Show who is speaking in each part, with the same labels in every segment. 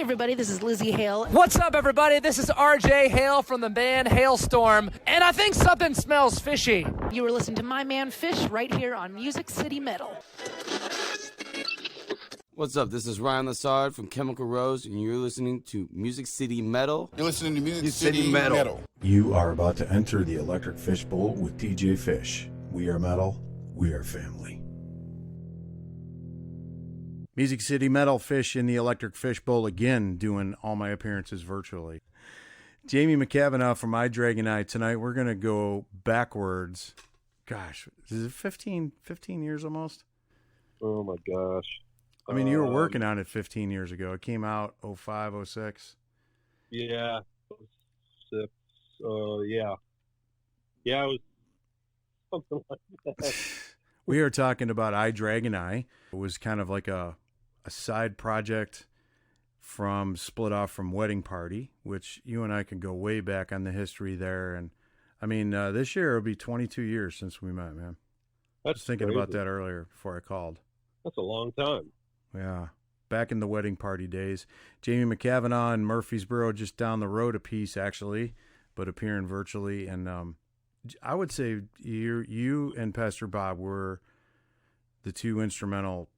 Speaker 1: everybody, this is Lizzie Hale.
Speaker 2: What's up, everybody? This is RJ Hale from the band Hailstorm, and I think something smells fishy.
Speaker 1: You were listening to My Man Fish right here on Music City Metal.
Speaker 3: What's up? This is Ryan Lassard from Chemical Rose, and you're listening to Music City Metal.
Speaker 4: You're listening to Music City Metal.
Speaker 5: You are about to enter the Electric Fish Bowl with TJ Fish. We are metal. We are family.
Speaker 6: Music City Metal, Fish in the Electric Fish Bowl again, doing all my appearances virtually. Jamie McCavanagh from iDragoni. Tonight we're going to go backwards. Gosh, is it 15 years almost?
Speaker 7: Oh my gosh.
Speaker 6: I mean, you were working on it 15 years ago. It came out 05, 06.
Speaker 7: Yeah. 06. Yeah. Yeah, it was something like that.
Speaker 6: We are talking about iDragoni. It was kind of like a side project from split off from Wedding Party, which you and I can go way back on the history there. And I mean, this year it'll be 22 years since we met, man. I was thinking about that earlier before I called.
Speaker 7: That's a long time.
Speaker 6: Yeah. Back in the Wedding Party days. Jamie McCavanagh in Murfreesboro, just down the road a piece, actually, but appearing virtually. And I would say you and Pastor Bob were the two instrumental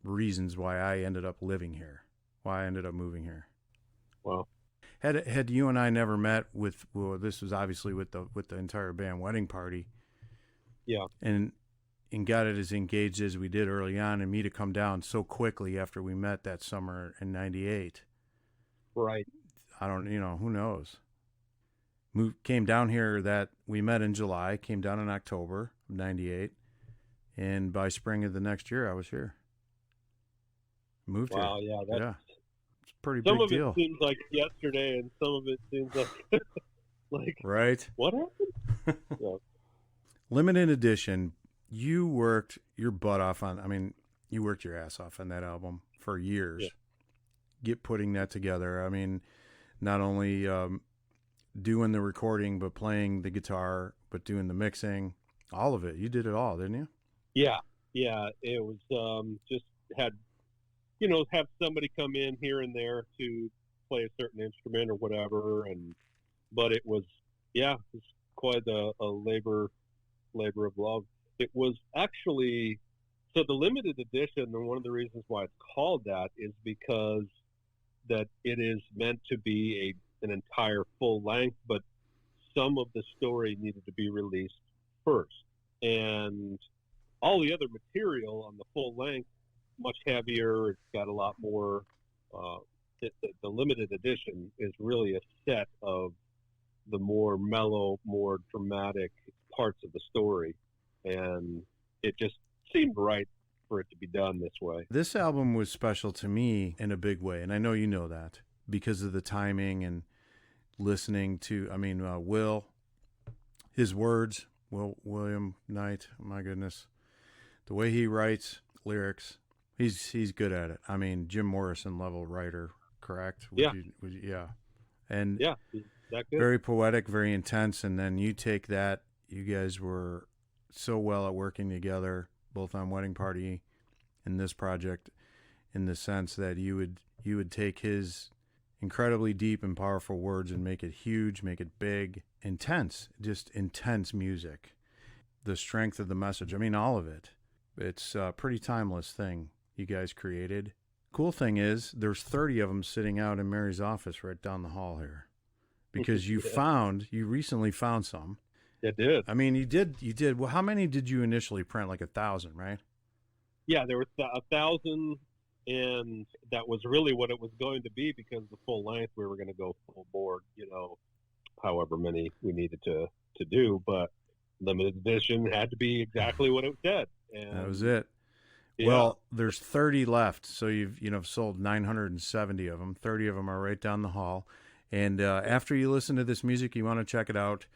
Speaker 6: reasons why I ended up living here, why I ended up moving here.
Speaker 7: Wow.
Speaker 6: Had you and I never met with, well, this was obviously with the entire band Wedding Party.
Speaker 7: Yeah.
Speaker 6: And got it as engaged as we did early on, and me to come down so quickly after we met that summer in 98.
Speaker 7: Right.
Speaker 6: I don't, who knows? Came down here that we met in July, came down in October of 98, and by spring of the next year, I was here. Moved here.
Speaker 7: Wow, yeah.
Speaker 6: It's a pretty
Speaker 7: some
Speaker 6: big
Speaker 7: of
Speaker 6: deal.
Speaker 7: It seems like yesterday, and some of it seems like, like
Speaker 6: right?
Speaker 7: What happened? Yeah.
Speaker 6: Limited edition. You worked your butt off you worked your ass off on that album for years. Yeah. Putting that together. I mean, not only doing the recording, but playing the guitar, but doing the mixing, all of it. You did it all, didn't you?
Speaker 7: Yeah. It was just had, have somebody come in here and there to play a certain instrument or whatever, but it was quite a labor of love. It was actually, so the limited edition, and one of the reasons why it's called that is because that it is meant to be an entire full length, but some of the story needed to be released first. And all the other material on the full length, much heavier, it's got a lot more, the limited edition is really a set of the more mellow, more dramatic parts of the story. And it just seemed right for it to be done this way.
Speaker 6: This album was special to me in a big way, and I know you know that because of the timing and listening to, Will, his words, William Knight, my goodness, the way he writes lyrics, he's good at it. I mean, Jim Morrison level writer, correct?
Speaker 7: Yeah.
Speaker 6: And
Speaker 7: yeah, that good.
Speaker 6: Very poetic, very intense, and then you take that, you guys were so well at working together, both on Wedding Party and this project, in the sense that you would take his incredibly deep and powerful words and make it huge, make it big, intense, just intense music. The strength of the message, all of it. It's a pretty timeless thing you guys created. Cool thing is, there's 30 of them sitting out in Mary's office right down the hall here. Because you recently found some.
Speaker 7: I did.
Speaker 6: You did. Well, how many did you initially print? Like 1,000, right?
Speaker 7: Yeah, there were 1,000, and that was really what it was going to be because the full length, we were going to go full board, however many we needed to do, but limited edition had to be exactly what it said. And
Speaker 6: that was it. Yeah. Well, there's 30 left, so you've sold 970 of them. 30 of them are right down the hall. And after you listen to this music, you want to check it out.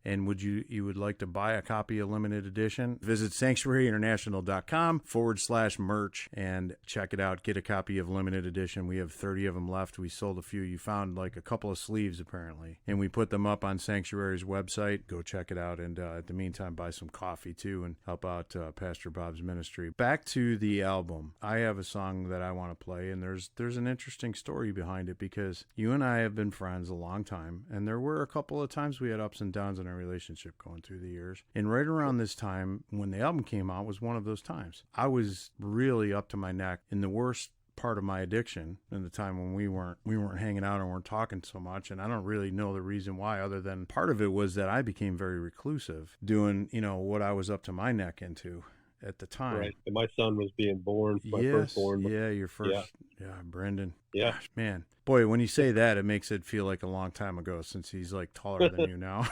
Speaker 6: and you would like to buy a copy of limited edition, visit sanctuaryinternational.com/merch and check it out. Get a copy of limited edition. We have 30 of them left. We sold a few. You found like a couple of sleeves apparently, and we put them up on Sanctuary's website. Go check it out, and at the meantime, buy some coffee too and help out Pastor Bob's ministry. Back to the album. I have a song that I want to play, and there's an interesting story behind it because you and I have been friends a long time, and there were a couple of times we had ups and downs in our relationship going through the years. And right around this time, when the album came out, was one of those times. I was really up to my neck in the worst part of my addiction in the time when we weren't hanging out and weren't talking so much. And I don't really know the reason why, other than part of it was that I became very reclusive doing, what I was up to my neck into at the time.
Speaker 7: Right. And my son was being born, my firstborn.
Speaker 6: Yeah, your first. Yeah, Brendan.
Speaker 7: Yeah.
Speaker 6: Gosh, man. Boy, when you say that, it makes it feel like a long time ago since he's like taller than you now.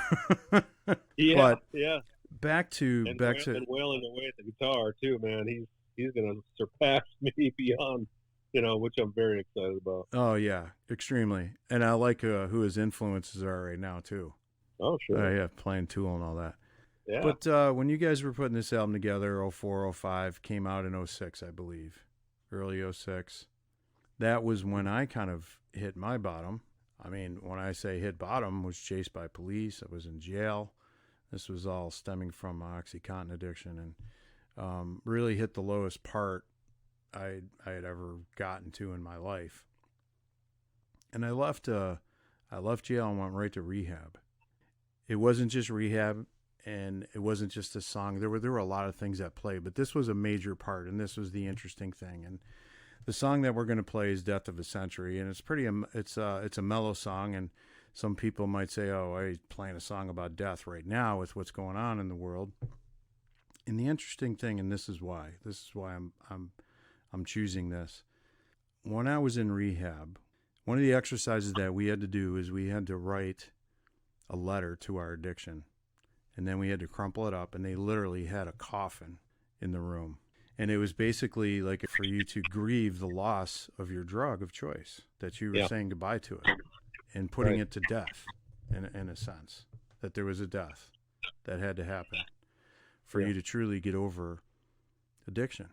Speaker 7: Yeah,
Speaker 6: but
Speaker 7: yeah.
Speaker 6: Back to
Speaker 7: and wailing away at the guitar too, man. He's gonna surpass me beyond, which I'm very excited about.
Speaker 6: Oh yeah, extremely. And I like who his influences are right now too.
Speaker 7: Oh sure.
Speaker 6: Yeah, playing Tool and all that.
Speaker 7: Yeah.
Speaker 6: But when you guys were putting this album together, 04, 05, came out in 06, I believe, early 06. That was when I kind of hit my bottom. I mean, when I say hit bottom, was chased by police. I was in jail. This was all stemming from OxyContin addiction, and really hit the lowest part I had ever gotten to in my life. And I left jail and went right to rehab. It wasn't just rehab, and it wasn't just a song. There were a lot of things at play, but this was a major part, and this was the interesting thing. And the song that we're going to play is "Death of a Century," and it's a mellow song. And some people might say, "Oh, he's playing a song about death right now with what's going on in the world." And the interesting thing, and this is why I'm choosing this. When I was in rehab, one of the exercises that we had to do is we had to write a letter to our addiction, and then we had to crumple it up, and they literally had a coffin in the room. And it was basically like for you to grieve the loss of your drug of choice, that you were saying goodbye to it and putting it to death in a sense, that there was a death that had to happen for you to truly get over addiction.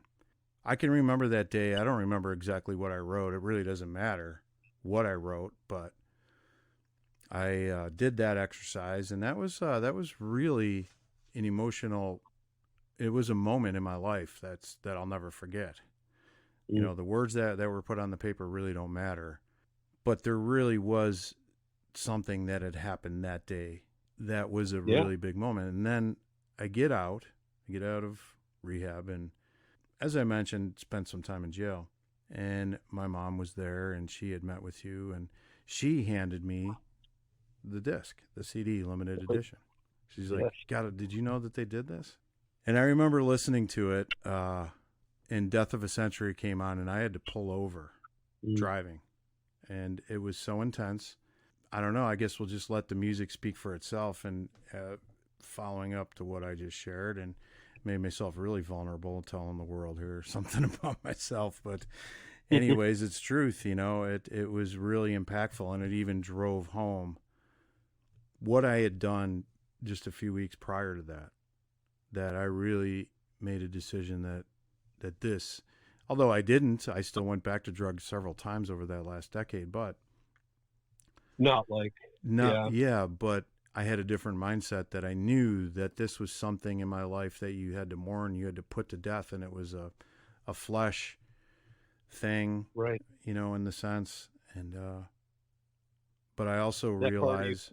Speaker 6: I can remember that day. I don't remember exactly what I wrote. It really doesn't matter what I wrote, but I did that exercise, and that was really an emotional. It was a moment in my life that I'll never forget. The words that were put on the paper really don't matter, but there really was something that had happened that day that was a really big moment. And then I get out of rehab, and as I mentioned, spent some time in jail. And my mom was there, and she had met with you, and she handed me the disc, the CD, limited edition. She's like, did you know that they did this? And I remember listening to it, and Death of a Century came on, and I had to pull over driving. And it was so intense. I don't know, I guess we'll just let the music speak for itself, and following up to what I just shared, and made myself really vulnerable, telling the world here something about myself. But anyways, it's truth, it was really impactful, and it even drove home what I had done just a few weeks prior to that I really made a decision that this, although I still went back to drugs several times over that last decade, but but I had a different mindset, that I knew that this was something in my life that you had to mourn, you had to put to death, and it was a flesh thing,
Speaker 7: right?
Speaker 6: In the sense, and but I also realized,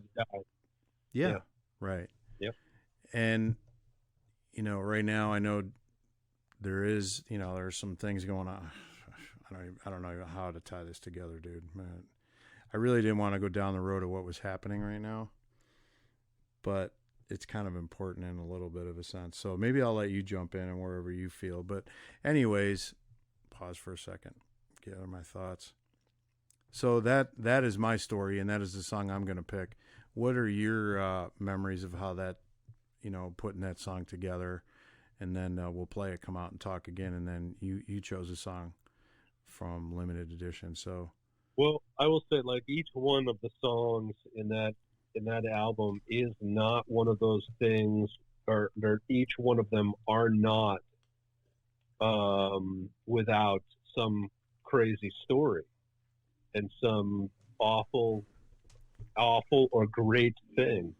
Speaker 6: right,
Speaker 7: yep,
Speaker 6: and right now I know there is, there's some things going on. I don't know how to tie this together, dude. Man, I really didn't want to go down the road of what was happening right now, but it's kind of important in a little bit of a sense. So maybe I'll let you jump in and wherever you feel. But anyways, pause for a second, gather my thoughts. So that is my story, and that is the song I'm going to pick. What are your memories of how that, putting that song together? And then we'll play it, come out and talk again. And then you chose a song from limited edition. So,
Speaker 7: well, I will say, like, each one of the songs in that in that album is not one of those things, or each one of them are not without some crazy story and some awful or great thing.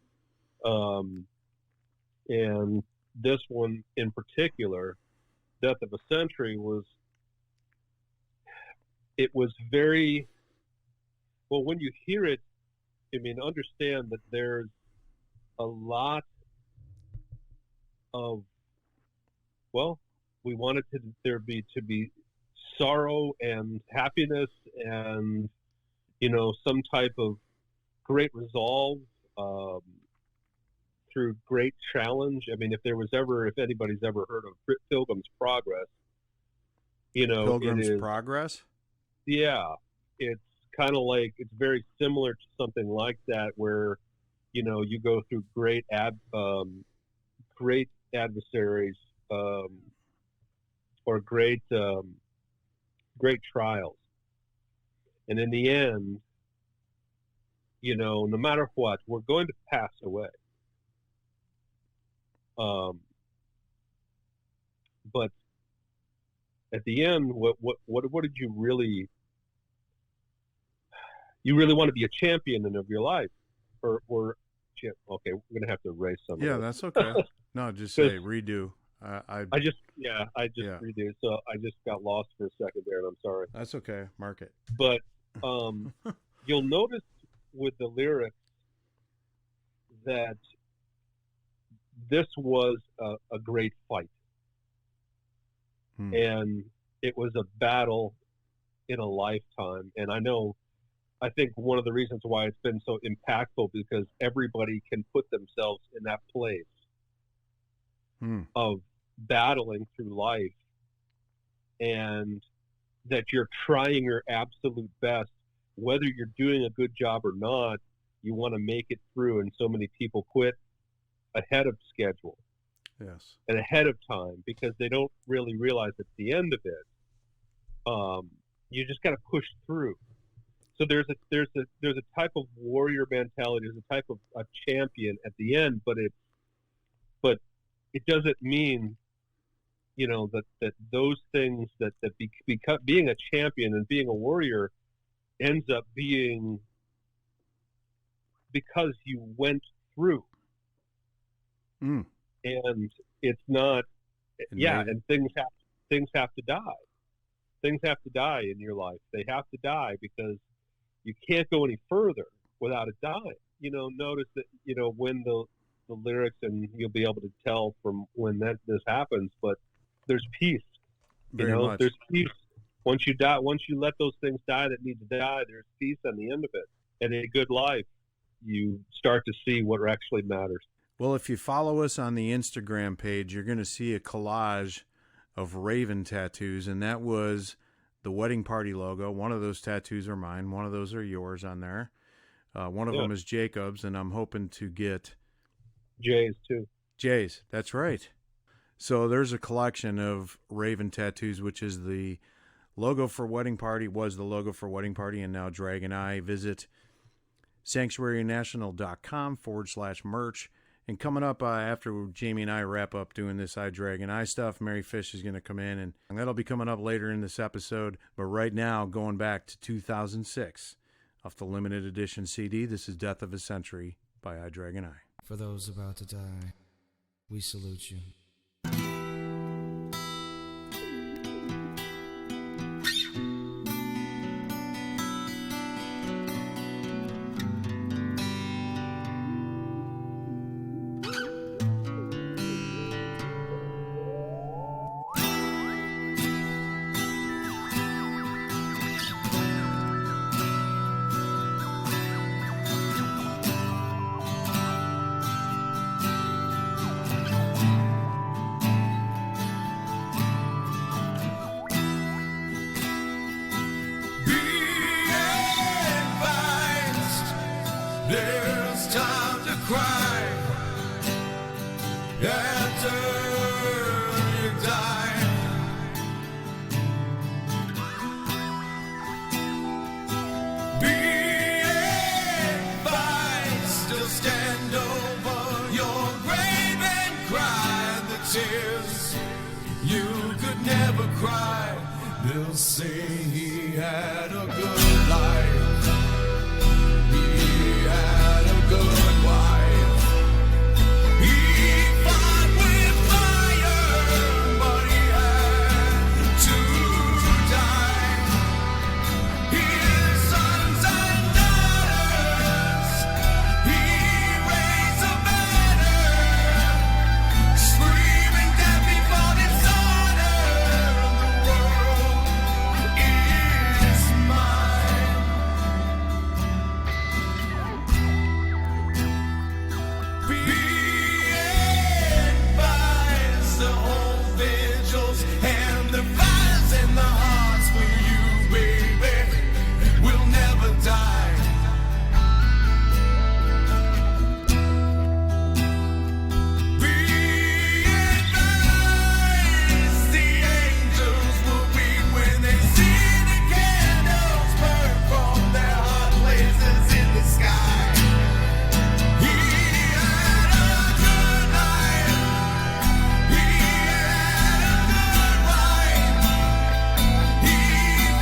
Speaker 7: And this one in particular, Death of a Century, was very, well, when you hear it, I mean, understand that there's a lot of, well, we wanted there to be sorrow and happiness and, some type of great resolve through great challenge. I mean, if anybody's ever heard of Pilgrim's Progress,
Speaker 6: Pilgrim's Progress?
Speaker 7: Yeah. It's kind of like, it's very similar to something like that, where, you go through great adversaries, or great trials. And in the end, no matter what, we're going to pass away. But at the end, what did you really want to be a champion of your life, or okay, we're gonna have to erase some.
Speaker 6: Yeah,
Speaker 7: of
Speaker 6: that's okay. No, just say redo. I just
Speaker 7: redo. So I just got lost for a second there, and I'm sorry.
Speaker 6: That's okay. Mark it.
Speaker 7: But you'll notice with the lyrics that this was a great fight. And it was a battle in a lifetime. And I think one of the reasons why it's been so impactful, because everybody can put themselves in that place of battling through life, and that you're trying your absolute best, whether you're doing a good job or not. You want to make it through, and so many people quit ahead of schedule.
Speaker 6: Yes.
Speaker 7: And ahead of time, because they don't really realize at the end of it, you just got to push through. So there's a type of warrior mentality. There's a type of a champion at the end, but it doesn't mean, that those things that being a champion and being a warrior ends up being because you went through. And it's not, and things have to die. Things have to die in your life. They have to die, because you can't go any further without it dying. Notice that, when the lyrics, and you'll be able to tell from when this happens, but there's peace.
Speaker 6: Very much.
Speaker 7: There's peace. Once you die, once you let those things die that need to die, there's peace on the end of it. And in a good life, you start to see what actually matters.
Speaker 6: Well, if you follow us on the Instagram page, you're going to see a collage of Raven tattoos, and that was the wedding party logo. One of those tattoos are mine. One of those are yours on there. One of them is Jacob's, and I'm hoping to get
Speaker 7: Jay's too.
Speaker 6: Jay's, that's right. So there's a collection of Raven tattoos, which is the logo for Wedding Party, was the logo for Wedding Party, and now Dragon Eye. Visit sanctuarynational.com/merch. And coming up after Jamie and I wrap up doing this iDragoni stuff, Mary Fish is going to come in, and that'll be coming up later in this episode. But right now, going back to 2006, off the limited edition CD, this is Death of a Century by iDragoni.
Speaker 8: For those about to die, we salute you.
Speaker 9: tears. You could never cry. They'll say he had a good life. He had a good wife. He fought with fire, but he had to die. His sons and daughters, he raised a banner, screaming death before dishonor. The world is mine. Being fires to hold vigils, and the fires in the hearts for you, baby, will never die. Being fires, the angels will weep when they see the candles burn from their hot places in the sky. He had a good life. He had a good wife. He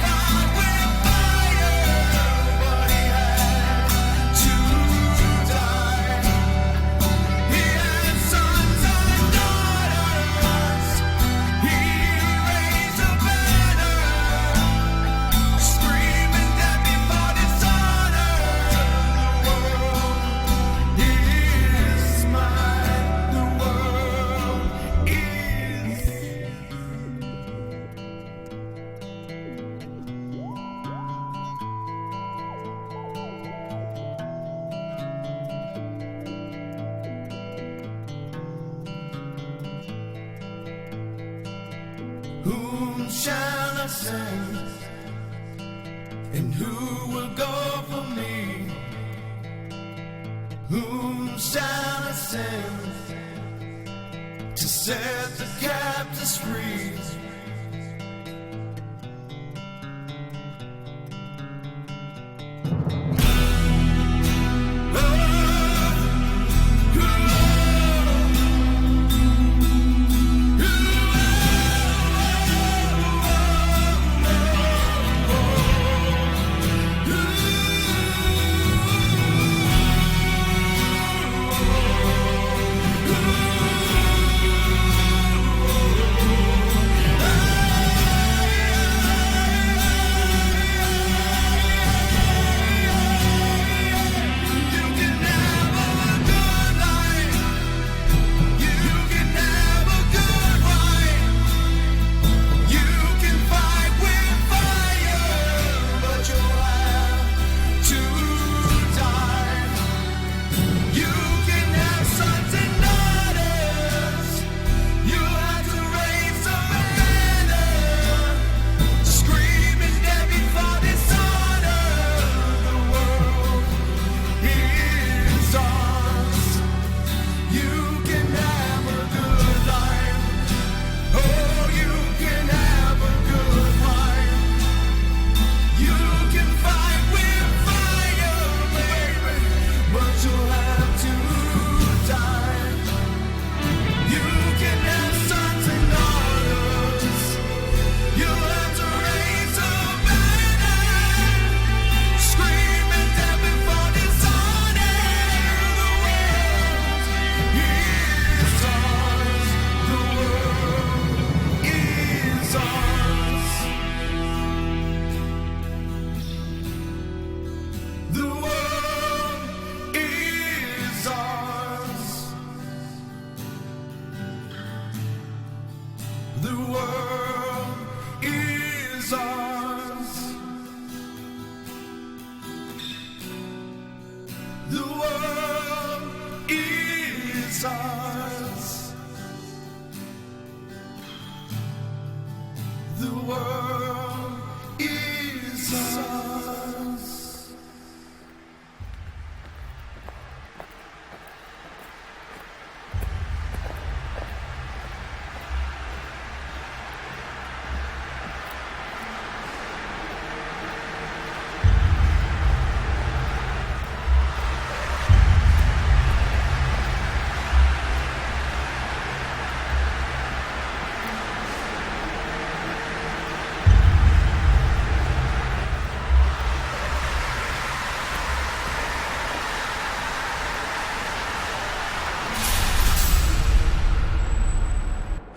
Speaker 9: fought with fire, but he had to die. He had sons and daughters. He raised a banner, screaming death before dishonor. The world is mine. The world is. Whom shall I send? And who will go for me? Whom shall I send to set the captives free?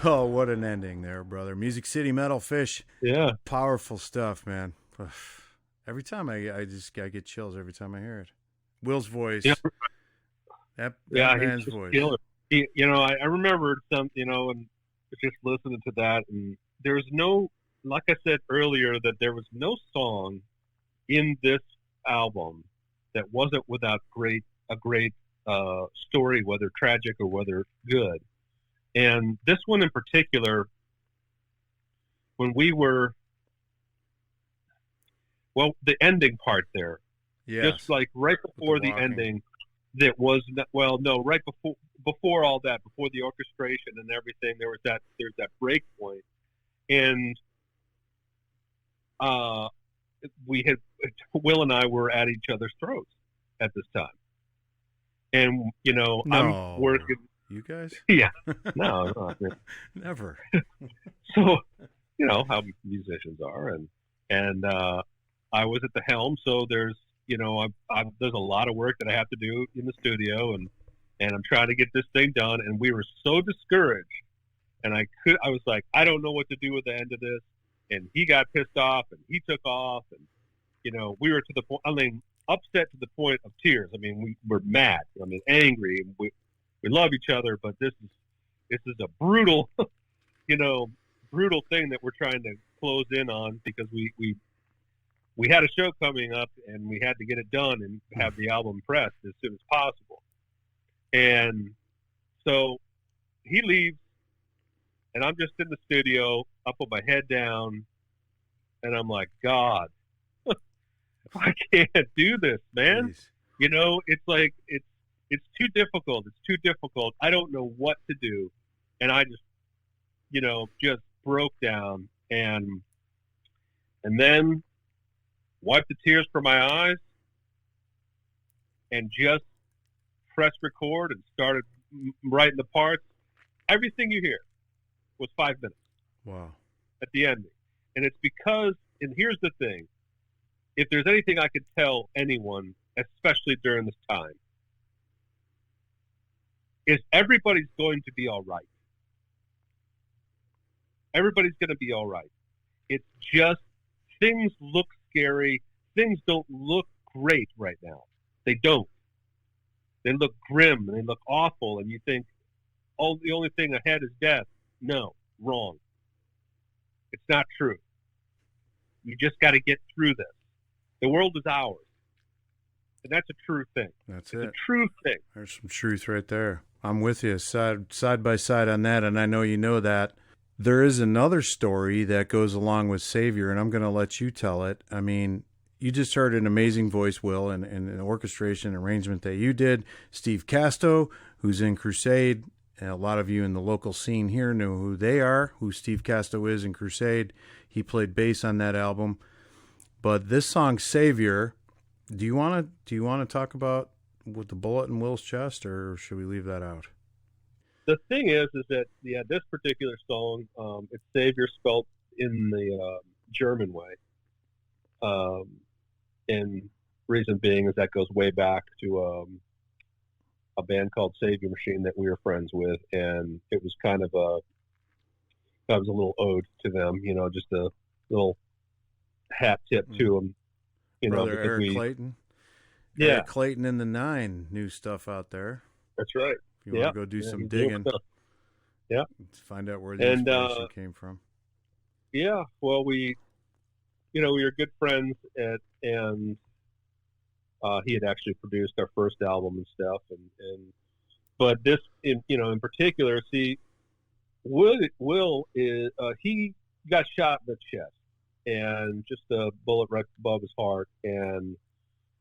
Speaker 6: Oh, what an ending there, brother. Music City Metal, Fish.
Speaker 7: Yeah.
Speaker 6: Powerful stuff, man. Every time I get chills every time I hear it. Will's voice.
Speaker 7: Yeah.
Speaker 6: That
Speaker 7: Yeah,
Speaker 6: man's
Speaker 7: he's just
Speaker 6: voice.
Speaker 7: killer. He, I remembered some, and just listening to that, and there's no, like I said earlier, that there was no song in this album that wasn't without a great story, whether tragic or whether good. And this one in particular, when we were, well, the ending part there,
Speaker 6: Yes.
Speaker 7: just like right before the ending, that was, well, no, right before all that, before the orchestration and everything, there's that break point, and Will and I were at each other's throats at this time, and I'm working.
Speaker 6: You guys?
Speaker 7: Yeah, no,
Speaker 6: never.
Speaker 7: So, how musicians are, and I was at the helm, so there's there's a lot of work that I have to do in the studio, and I'm trying to get this thing done, and we were so discouraged, and I was like, I don't know what to do with the end of this, and he got pissed off, and he took off, and we were to the point, upset to the point of tears. I mean, we were mad, angry, and we love each other, but this is a brutal, brutal thing that we're trying to close in on, because we had a show coming up, and we had to get it done and have the album pressed as soon as possible. And so he leaves, and I'm just in the studio, up with my head down, and I'm like, God, I can't do this, man.
Speaker 6: Jeez.
Speaker 7: It's like, it's too difficult. It's too difficult. I don't know what to do. And I just, just broke down, and then wiped the tears from my eyes and just pressed record and started writing the parts. Everything you hear was 5 minutes.
Speaker 6: Wow.
Speaker 7: At the ending. And it's because, and here's the thing, if there's anything I could tell anyone, especially during this time, is everybody's going to be all right. Everybody's going to be all right. It's just things look scary. Things don't look great right now. They don't. They look grim, and they look awful, and you think, oh, the only thing ahead is death. No, wrong. It's not true. You just got to get through this. The world is ours. And that's a true thing.
Speaker 6: It's
Speaker 7: a true thing.
Speaker 6: There's some truth right there. I'm with you side by side on that, and I know you know that. There is another story that goes along with Savior, and I'm going to let you tell it. I mean, you just heard an amazing voice, Will, and an orchestration arrangement that you did. Steve Casto, who's in Crusade, and a lot of you in the local scene here know who they are, who Steve Casto is in Crusade. He played bass on that album. But this song, Savior, do you want to talk about with the bullet in Will's chest, or should we leave that out?
Speaker 7: The thing is that, yeah, this particular song, it's Savior spelled in the German way. And reason being is that goes way back to a band called Savior Machine that we were friends with, and it was kind of that was a little ode to them, just a little hat tip to them,
Speaker 6: Brother Eric Clayton.
Speaker 7: Yeah,
Speaker 6: Eric Clayton in the 9 new stuff out there.
Speaker 7: That's right.
Speaker 6: If you want to go do some digging,
Speaker 7: yeah,
Speaker 6: find out where the inspiration came from.
Speaker 7: Yeah, well, we were good friends, and he had actually produced our first album and stuff, but this, in particular, see, Will is he got shot in the chest, and just a bullet right above his heart, and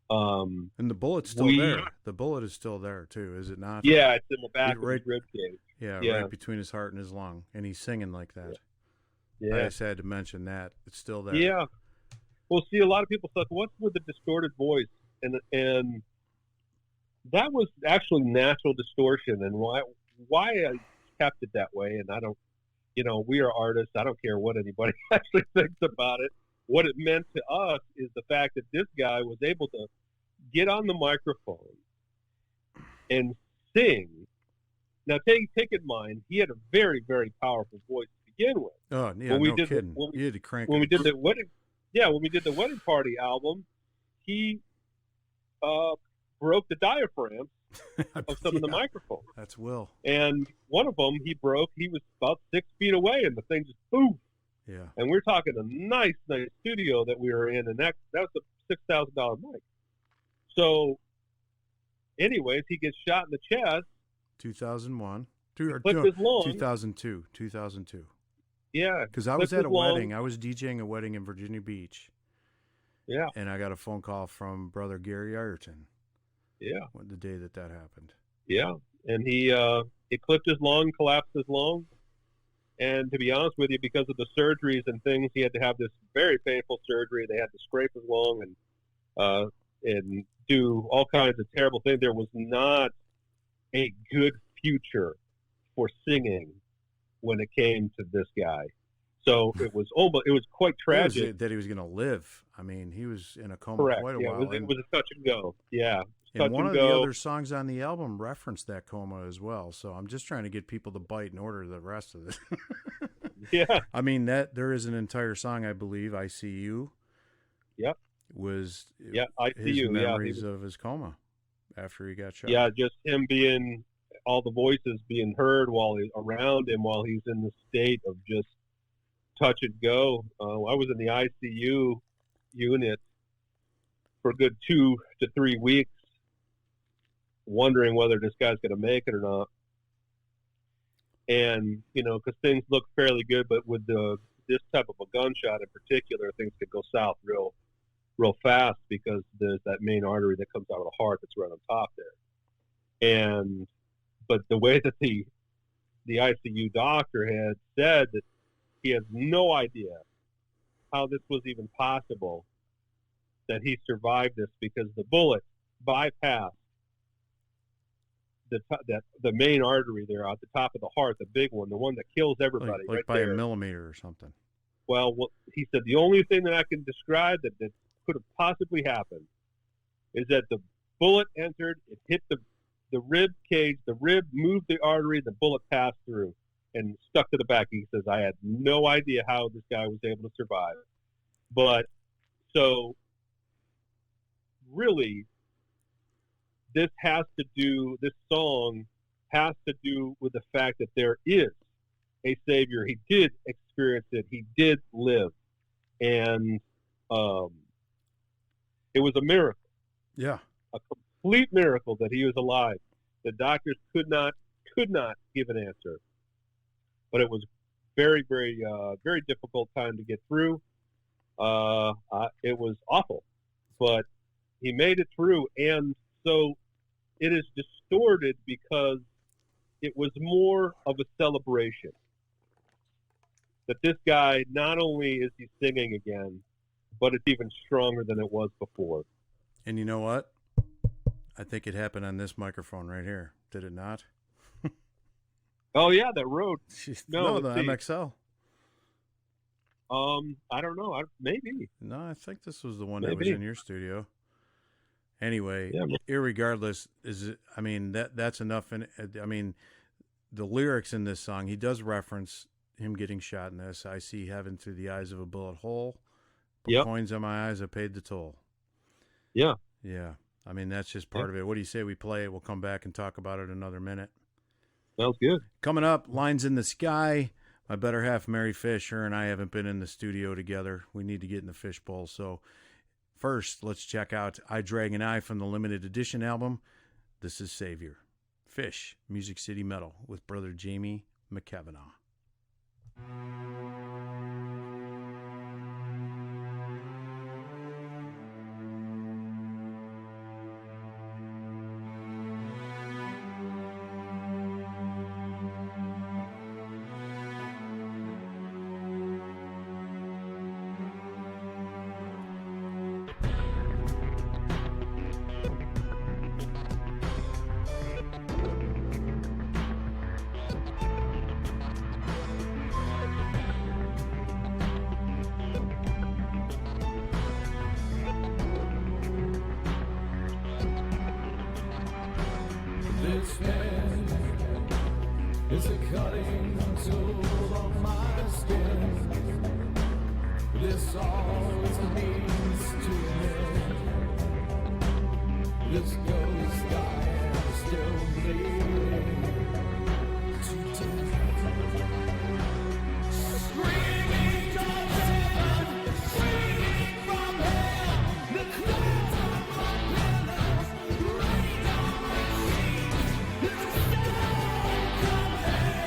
Speaker 6: the bullet's still there. The bullet is still there too, is it not?
Speaker 7: Yeah, it's in the back of his rib cage.
Speaker 6: Yeah, right between his heart and his lung, and he's singing like that.
Speaker 7: Yeah,
Speaker 6: I just had to mention that it's still there.
Speaker 7: Yeah. Well, see, a lot of people thought, what's with the distorted voice, and that was actually natural distortion, and why I kept it that way, and I don't, we are artists. I don't care what anybody actually thinks about it. What it meant to us is the fact that this guy was able to get on the microphone and sing Now, take in mind, he had a very, very powerful voice to begin with.
Speaker 6: Oh, yeah, no kidding. You had to crank
Speaker 7: when
Speaker 6: it.
Speaker 7: we did the wedding party album, he broke the diaphragms of some of the microphones.
Speaker 6: That's Will.
Speaker 7: And one of them he broke. He was about 6 feet away, and the thing just poof.
Speaker 6: Yeah.
Speaker 7: And we're talking a nice studio that we were in, and that was a $6,000 mic. So, anyways, he gets shot in the chest.
Speaker 6: 2001.
Speaker 7: Clipped his lung.
Speaker 6: 2002.
Speaker 7: Yeah.
Speaker 6: Because I was at a wedding. I was DJing a wedding in Virginia Beach.
Speaker 7: Yeah.
Speaker 6: And I got a phone call from brother Gary Ireton.
Speaker 7: Yeah.
Speaker 6: The day that happened.
Speaker 7: Yeah. And he clipped his lung, collapsed his lung. And to be honest with you, because of the surgeries and things, he had to have this very painful surgery. They had to scrape his lung and do all kinds of terrible things. There was not a good future for singing when it came to this guy. So it was quite tragic
Speaker 6: that he was going to live. I mean, he was in a coma
Speaker 7: Correct.
Speaker 6: quite a
Speaker 7: yeah,
Speaker 6: while.
Speaker 7: It was a touch and go. Yeah.
Speaker 6: And one of the other songs on the album referenced that coma as well. So I'm just trying to get people to bite in order the rest of it.
Speaker 7: Yeah.
Speaker 6: I mean, there is an entire song, I believe, I See You.
Speaker 7: Yep.
Speaker 6: I See You. Memories of his coma after he got shot.
Speaker 7: Yeah, just him being, all the voices being heard around him while he's in the state of just touch and go. I was in the ICU unit for a good 2 to 3 weeks, wondering whether this guy's going to make it or not. And, because things look fairly good, but with this type of a gunshot in particular, things could go south real fast because there's that main artery that comes out of the heart that's right on top there. But the way that the ICU doctor had said that he has no idea how this was even possible, that he survived this because the bullet bypassed the main artery there at the top of the heart, the big one, the one that kills everybody,
Speaker 6: like
Speaker 7: right
Speaker 6: by
Speaker 7: there.
Speaker 6: a millimeter or something.
Speaker 7: Well, he said the only thing that I can describe that could have possibly happened is that the bullet entered, it hit the rib cage, the rib moved the artery, the bullet passed through and stuck to the back. He says, I had no idea how this guy was able to survive. But so really, this song has to do with the fact that there is a Savior. He did experience it. He did live. And it was a miracle.
Speaker 6: Yeah.
Speaker 7: A complete miracle that he was alive. The doctors could not give an answer. But it was very, very, very difficult time to get through. It was awful. But he made it through. And so it is distorted because it was more of a celebration. That this guy, not only is he singing again, but it's even stronger than it was before.
Speaker 6: And you know what? I think it happened on this microphone right here. Did it not?
Speaker 7: Oh, yeah, that Rode.
Speaker 6: No, the MXL.
Speaker 7: I don't know. Maybe.
Speaker 6: No, I think this was the one that was in your studio. Anyway, irregardless, that's enough. The lyrics in this song, he does reference him getting shot in this. I see heaven through the eyes of a bullet hole. Put coins on my eyes, I paid the toll.
Speaker 7: Yeah.
Speaker 6: Yeah. That's just part of it. What do you say we play it? We'll come back and talk about it another minute.
Speaker 7: Sounds good.
Speaker 6: Coming up, Lines in the Sky. My better half, Mary Fish, her and I haven't been in the studio together. We need to get in the fishbowl. So first, let's check out iDragoni from the limited edition album. This is Savior. Fish, Music City Metal with brother Jamie McCavanagh.
Speaker 9: There's a cutting tool on my skin. This always means to me. This ghost I am still bleeding to death. Screaming from heaven, screaming from hell. The clouds on my pillows, rain on my sheets. The sound from hell,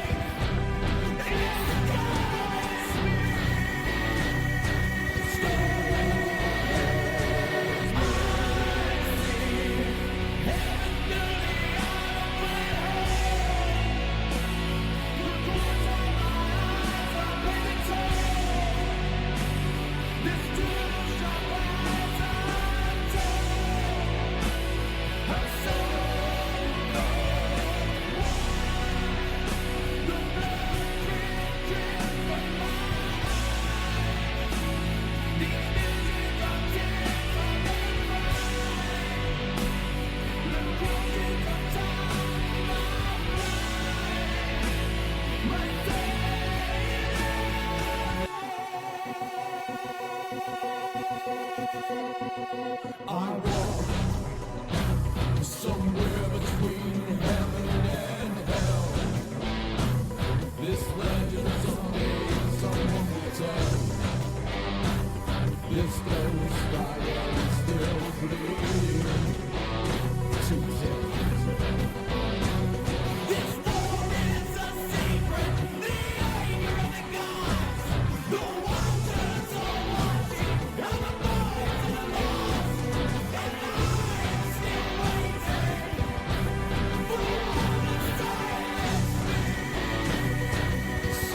Speaker 9: it scares me. I walk somewhere between heaven and hell. This legend's only someone will tell. This ghost I am still bleeding to death. This war is a secret, the anger of the gods. The wonders are watching, and the boys and the lost. And I'm still waiting for all to silence me.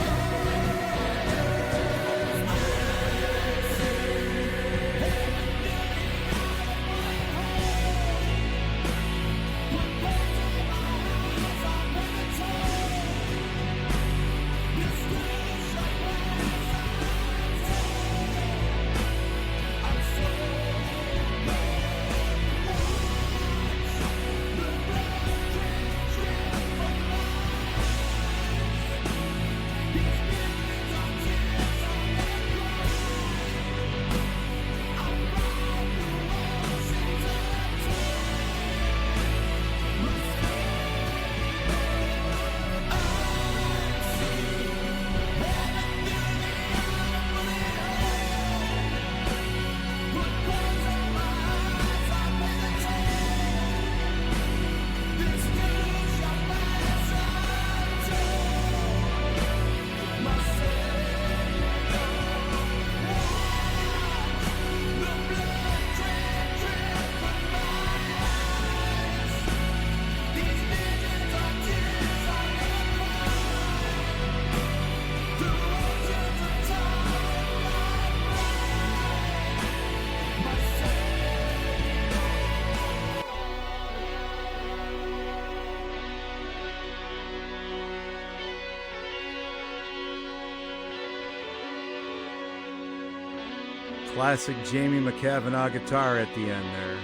Speaker 6: Classic Jamie McCavanagh guitar at the end there.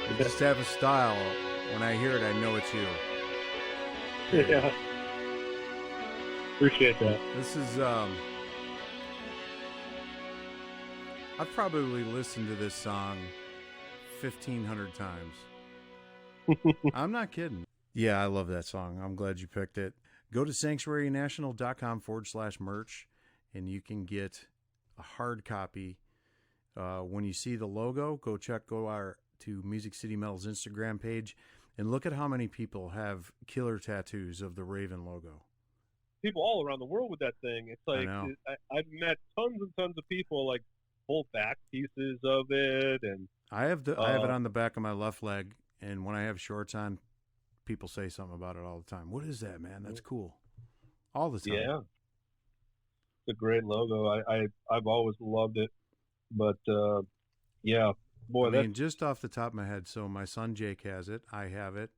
Speaker 6: You just have a style. When I hear it, I know it's you.
Speaker 7: Yeah. Appreciate that.
Speaker 6: This is, I've probably listened to this song 1,500 times. I'm not kidding. Yeah, I love that song. I'm glad you picked it. Go to sanctuarynational.com/merch. And you can get a hard copy. When you see the logo, go to Music City Metal's Instagram page and look at how many people have killer tattoos of the Raven logo.
Speaker 7: People all around the world with that thing. It's like I've met tons and tons of people like pull back pieces of it, and
Speaker 6: I have it on the back of my left leg, and when I have shorts on, people say something about it all the time. What is that, man? That's cool. All the time.
Speaker 7: Yeah. A great logo. I've always loved it, but yeah, boy.
Speaker 6: I mean, just off the top of my head. So my son Jake has it. I have it.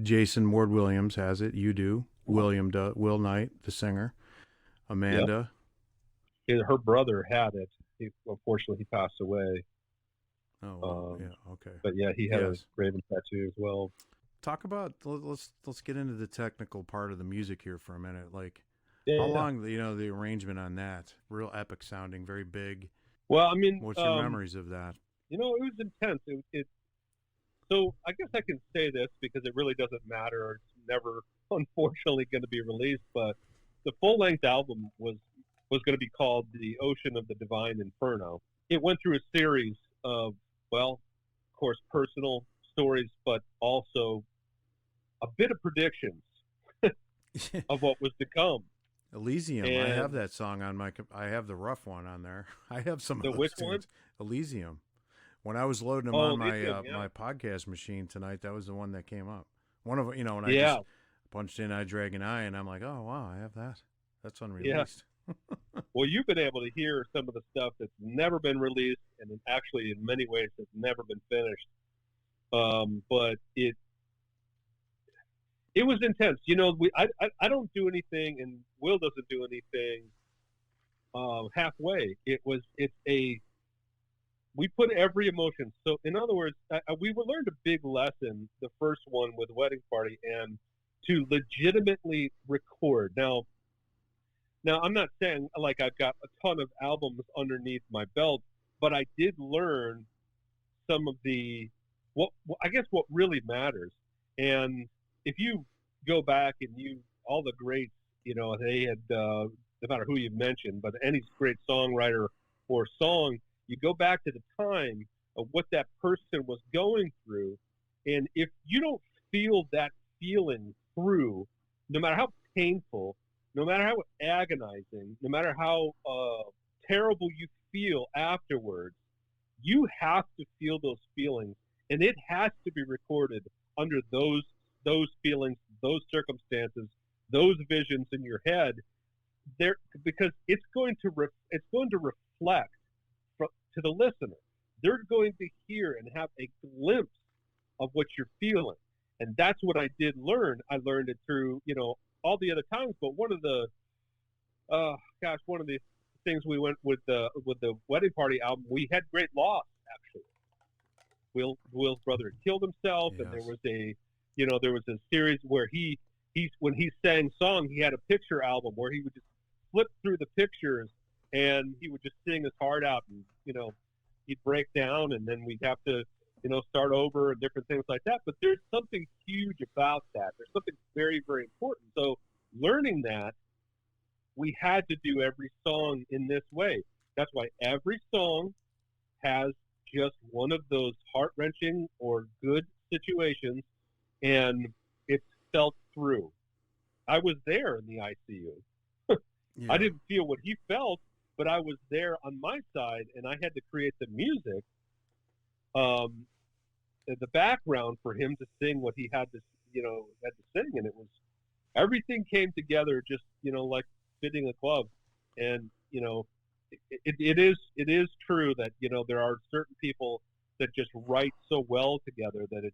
Speaker 6: Jason Ward Williams has it. You do. Will Knight, the singer. Amanda.
Speaker 7: Yep. Her brother had it. Unfortunately, he passed away.
Speaker 6: Oh, yeah. Okay.
Speaker 7: But yeah, he had a Raven tattoo as well.
Speaker 6: talk about, let's get into the technical part of the music here for a minute. Like,
Speaker 7: Yeah,
Speaker 6: how
Speaker 7: yeah.
Speaker 6: long, the arrangement on that, real epic sounding, very big.
Speaker 7: Well, I mean,
Speaker 6: What's your memories of that?
Speaker 7: it was intense. So I guess I can say this because it really doesn't matter. It's never, unfortunately, going to be released. But the full-length album was going to be called "The Ocean of the Divine Inferno." It went through a series of, well, of course, personal stories, but also a bit of predictions of what was to come.
Speaker 6: Elysium.
Speaker 7: And
Speaker 6: I have that song on I have the rough one on there. I have some
Speaker 7: The
Speaker 6: of those
Speaker 7: which
Speaker 6: tunes. Elysium. When I was loading them
Speaker 7: Oh,
Speaker 6: on my
Speaker 7: Elysium, yeah.
Speaker 6: my podcast machine tonight, that was the one that came up. One of when I
Speaker 7: Yeah.
Speaker 6: just punched in iDragoni, and I'm like, oh wow, I have that. That's unreleased.
Speaker 7: Well, you've been able to hear some of the stuff that's never been released, and actually, in many ways, has never been finished. But it was intense. I don't do anything, and Will doesn't do anything halfway. We put every emotion. So, in other words, we learned a big lesson, the first one with Wedding Party, and to legitimately record. Now, I'm not saying like I've got a ton of albums underneath my belt, but I did learn some of what really matters. And if you go back and all the greats, they had, no matter who you've mentioned, but any great songwriter or song, you go back to the time of what that person was going through. And if you don't feel that feeling through, no matter how painful, no matter how agonizing, no matter how terrible you feel afterwards, you have to feel those feelings, and it has to be recorded under those feelings, those circumstances, those visions in your head. There, because it's going to reflect to the listener. They're going to hear and have a glimpse of what you're feeling, and that's what I did learn. I learned it through all the other times, but one of the things we went with the Wedding Party album, we had great loss actually. Will's brother had killed himself,
Speaker 6: Yes.
Speaker 7: and there was a series where he when he sang song, he had a picture album where he would just flip through the pictures and he would just sing his heart out, and he'd break down, and then we'd have to start over and different things like that. But there's something huge about that. There's something very, very important. So learning that, we had to do every song in this way. That's why every song has just one of those heart-wrenching or good situations, and it's felt through. I was there in the ICU.
Speaker 6: Yeah.
Speaker 7: I didn't feel what he felt, but I was there on my side, and I had to create the music, the background for him to sing what he had to sing, and it was everything came together just like fitting a glove. And it is true that there are certain people that just write so well together that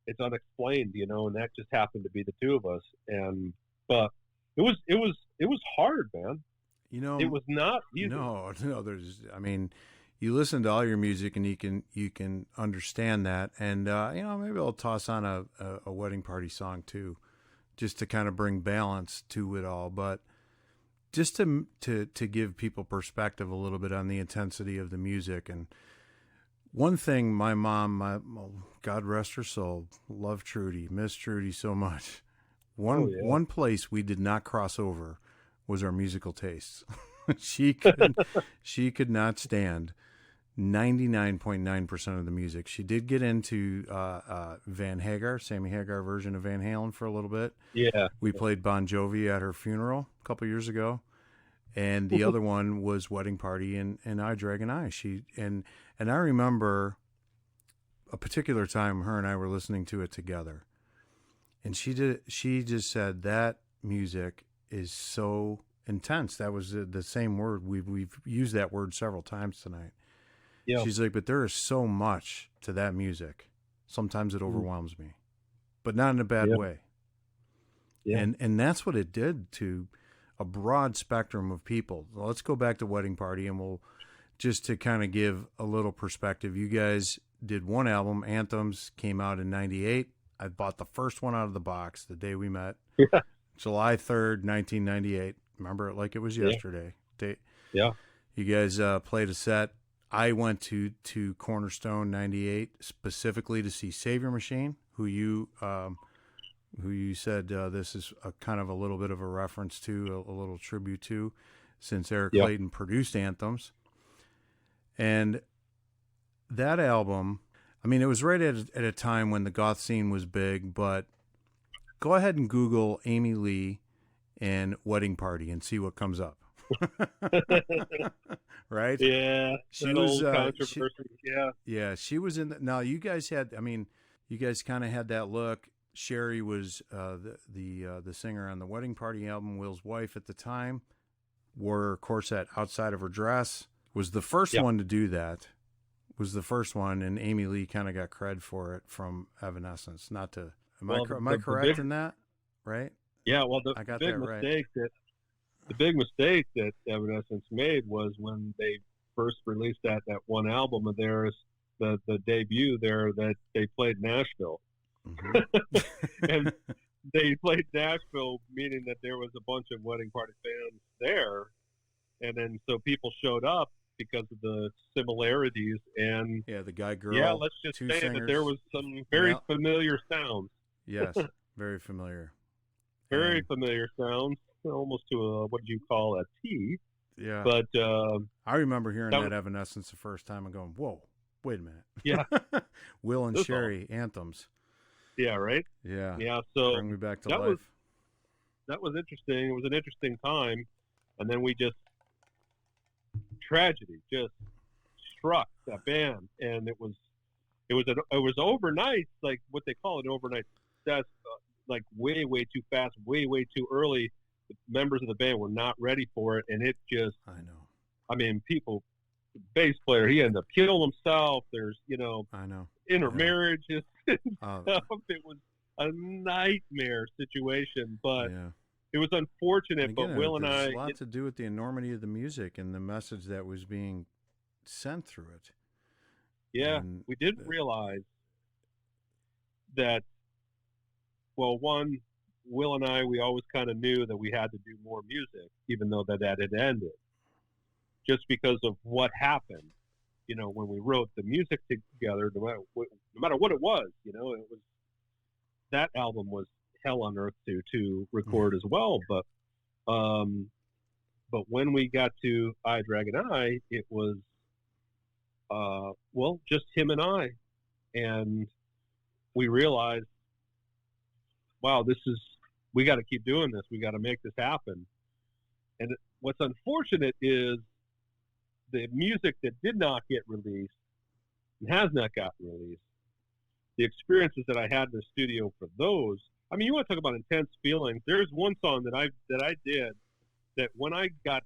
Speaker 7: it's unexplained, and that just happened to be the two of us. And but it was hard, man. It was not easy.
Speaker 6: No, you listen to all your music and you can understand that. And maybe I'll toss on a Wedding Party song too, just to kind of bring balance to it all. But just to give people perspective a little bit on the intensity of the music. And one thing, my mom, God rest her soul, love Trudy, miss Trudy so much. One place we did not cross over was our musical tastes. She could not stand 99.9% of the music. She did get into Sammy Hagar version of Van Halen for a little bit.
Speaker 7: Yeah.
Speaker 6: We played Bon Jovi at her funeral a couple years ago. And the other one was Wedding Party and iDragoni. And I remember a particular time her and I were listening to it together. And she just said that music is so intense. That was the same word. We've used that word several times tonight. Yeah. She's like, but there is so much to that music. Sometimes it overwhelms me, but not in a bad way. Yeah. And that's what it did to a broad spectrum of people. Let's go back to Wedding Party, and we'll just to kind of give a little perspective. You guys did one album, Anthems, came out in 98. I bought the first one out of the box the day we met.
Speaker 7: Yeah.
Speaker 6: July 3rd, 1998. Remember it like it was yesterday.
Speaker 7: Yeah.
Speaker 6: You guys played a set. I went to Cornerstone 98 specifically to see Savior Machine, who you said this is a kind of a little bit of a reference to, a little tribute to, since Eric Clayton produced Anthems. And that album, I mean, it was right at a time when the goth scene was big, but go ahead and Google Amy Lee and Wedding Party and see what comes up. Right?
Speaker 7: Yeah.
Speaker 6: She was controversy. Yeah, she was in now you guys kind of had that look. Sherry was the singer on the Wedding Party album. Will's wife at the time wore her corset outside of her dress. Was the first one to do that. Was the first one, and Amy Lee kind of got cred for it from Evanescence. Not to am I correct in that? Right?
Speaker 7: Yeah. Well,
Speaker 6: I got that right.
Speaker 7: The big mistake that Evanescence made was when they first released that one album of theirs, the debut there, that they played Nashville. Mm-hmm. And they played Nashville, meaning that there was a bunch of Wedding Party fans there. And then so people showed up because of the similarities. And
Speaker 6: the guy, girl.
Speaker 7: Yeah, let's just say
Speaker 6: singers.
Speaker 7: that there was some very familiar sounds.
Speaker 6: Yes, very familiar.
Speaker 7: Very familiar sounds. Almost to a, what do you call a T?
Speaker 6: Yeah.
Speaker 7: But
Speaker 6: I remember hearing that Evanescence the first time and going, whoa, wait a minute.
Speaker 7: Yeah.
Speaker 6: Will and Sherry, Anthems.
Speaker 7: Yeah, right?
Speaker 6: Yeah.
Speaker 7: Yeah, so
Speaker 6: bring me back to life.
Speaker 7: That was interesting. It was an interesting time. And then tragedy just struck that band. And it was overnight, like what they call an overnight success, like way, way too fast, way, way too early. The members of the band were not ready for it, and it just,
Speaker 6: I know.
Speaker 7: I mean, the bass player, he ended up killing himself. There's,
Speaker 6: I know.
Speaker 7: Intermarriages and stuff. It was a nightmare situation, but it was unfortunate.
Speaker 6: Again,
Speaker 7: but Will and I,
Speaker 6: a lot to do with the enormity of the music and the message that was being sent through it.
Speaker 7: Yeah,
Speaker 6: and
Speaker 7: we didn't realize that. Well, one, Will and I, we always kind of knew that we had to do more music, even though that had ended, just because of what happened. When we wrote the music together, no matter what it was, it was, that album was hell on earth to record as well. But when we got to iDragoni, it was just him and I, and we realized, wow, we got to keep doing this. We got to make this happen. And what's unfortunate is the music that did not get released and has not gotten released, the experiences that I had in the studio for those. I mean, you want to talk about intense feelings. There's one song that I did that when I got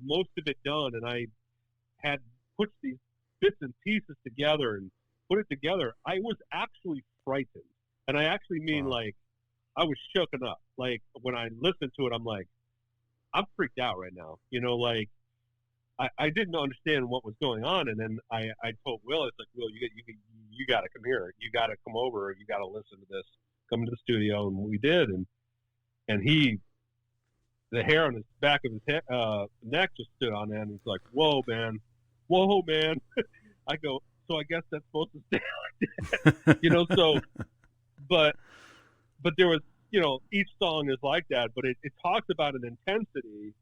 Speaker 7: most of it done and I had put these bits and pieces together and put it together, I was actually frightened. And I actually mean like, I was shooken up. Like when I listened to it, I'm like, I'm freaked out right now. Like I didn't understand what was going on. And then I told Will, it's like, Will, you got to come here. You got to come over. You got to listen to this. Come to the studio. And we did. And he, the hair on his back of his neck just stood on end. He's like, whoa, man. I go, so I guess that's supposed to stay like that. So, but there was, each song is like that, but it talks about an intensity.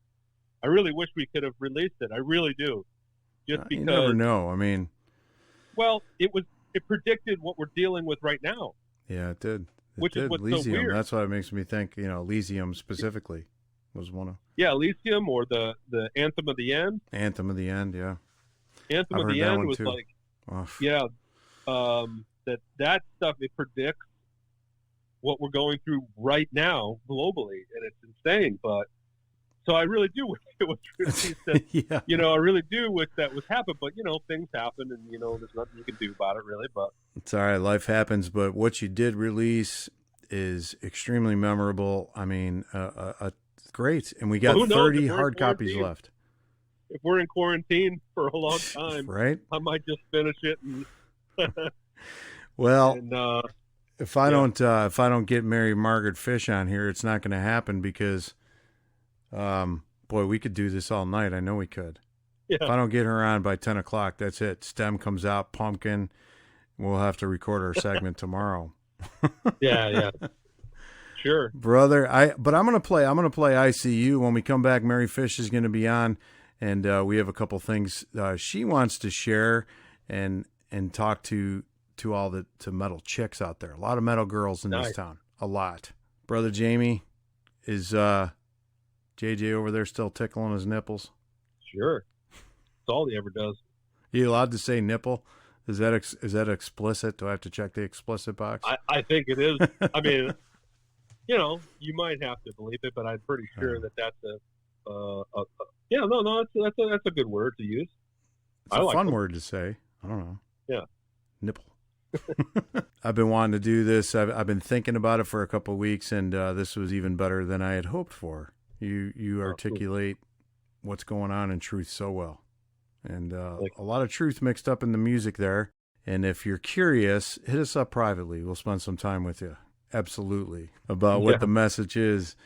Speaker 7: I really wish we could have released it. I really do. Just because.
Speaker 6: You never know. I mean.
Speaker 7: Well, it predicted what we're dealing with right now.
Speaker 6: Yeah, it did.
Speaker 7: Which is what's
Speaker 6: Elysium.
Speaker 7: so weird.
Speaker 6: That's why it makes me think, Elysium specifically was one of.
Speaker 7: Yeah, Elysium or the Anthem of the End.
Speaker 6: Anthem of the End, yeah.
Speaker 7: Anthem of the End was
Speaker 6: too.
Speaker 7: like,
Speaker 6: Oof.
Speaker 7: yeah, that stuff, it predicts what we're going through right now globally, and it's insane. But so I really do wish it was released.
Speaker 6: Yeah.
Speaker 7: I really do wish that was happened. But things happen, and there's nothing you can do about it, really. But
Speaker 6: it's all right. Life happens. But what you did release is extremely memorable. I mean, great. And we got 30 hard copies left.
Speaker 7: If we're in quarantine for a long time,
Speaker 6: right?
Speaker 7: I might just finish it. And
Speaker 6: well, if I don't get Mary Margaret Fish on here, it's not going to happen because, boy, we could do this all night. I know we could.
Speaker 7: Yeah.
Speaker 6: If I don't get her on by 10 o'clock, that's it. Stem comes out, pumpkin. We'll have to record our segment tomorrow.
Speaker 7: Yeah. Sure.
Speaker 6: Brother, but I'm gonna play ICU when we come back. Mary Fish is gonna be on, and we have a couple things she wants to share and talk to all to metal chicks out there. A lot of metal girls in this town. A lot. Brother Jamie, is JJ over there still tickling his nipples?
Speaker 7: Sure. That's all he ever does.
Speaker 6: You allowed to say nipple? Is that explicit? Do I have to check the explicit box?
Speaker 7: I think it is. I mean, you might have to believe it, but I'm pretty sure that's that's a good word to use.
Speaker 6: It's a fun word to say. I don't know.
Speaker 7: Yeah.
Speaker 6: Nipple. I've been wanting to do this. I've been thinking about it for a couple of weeks, and this was even better than I had hoped for. You articulate what's going on in truth so well. And a lot of truth mixed up in the music there. And if you're curious, hit us up privately. We'll spend some time with you. Absolutely. About what the message is.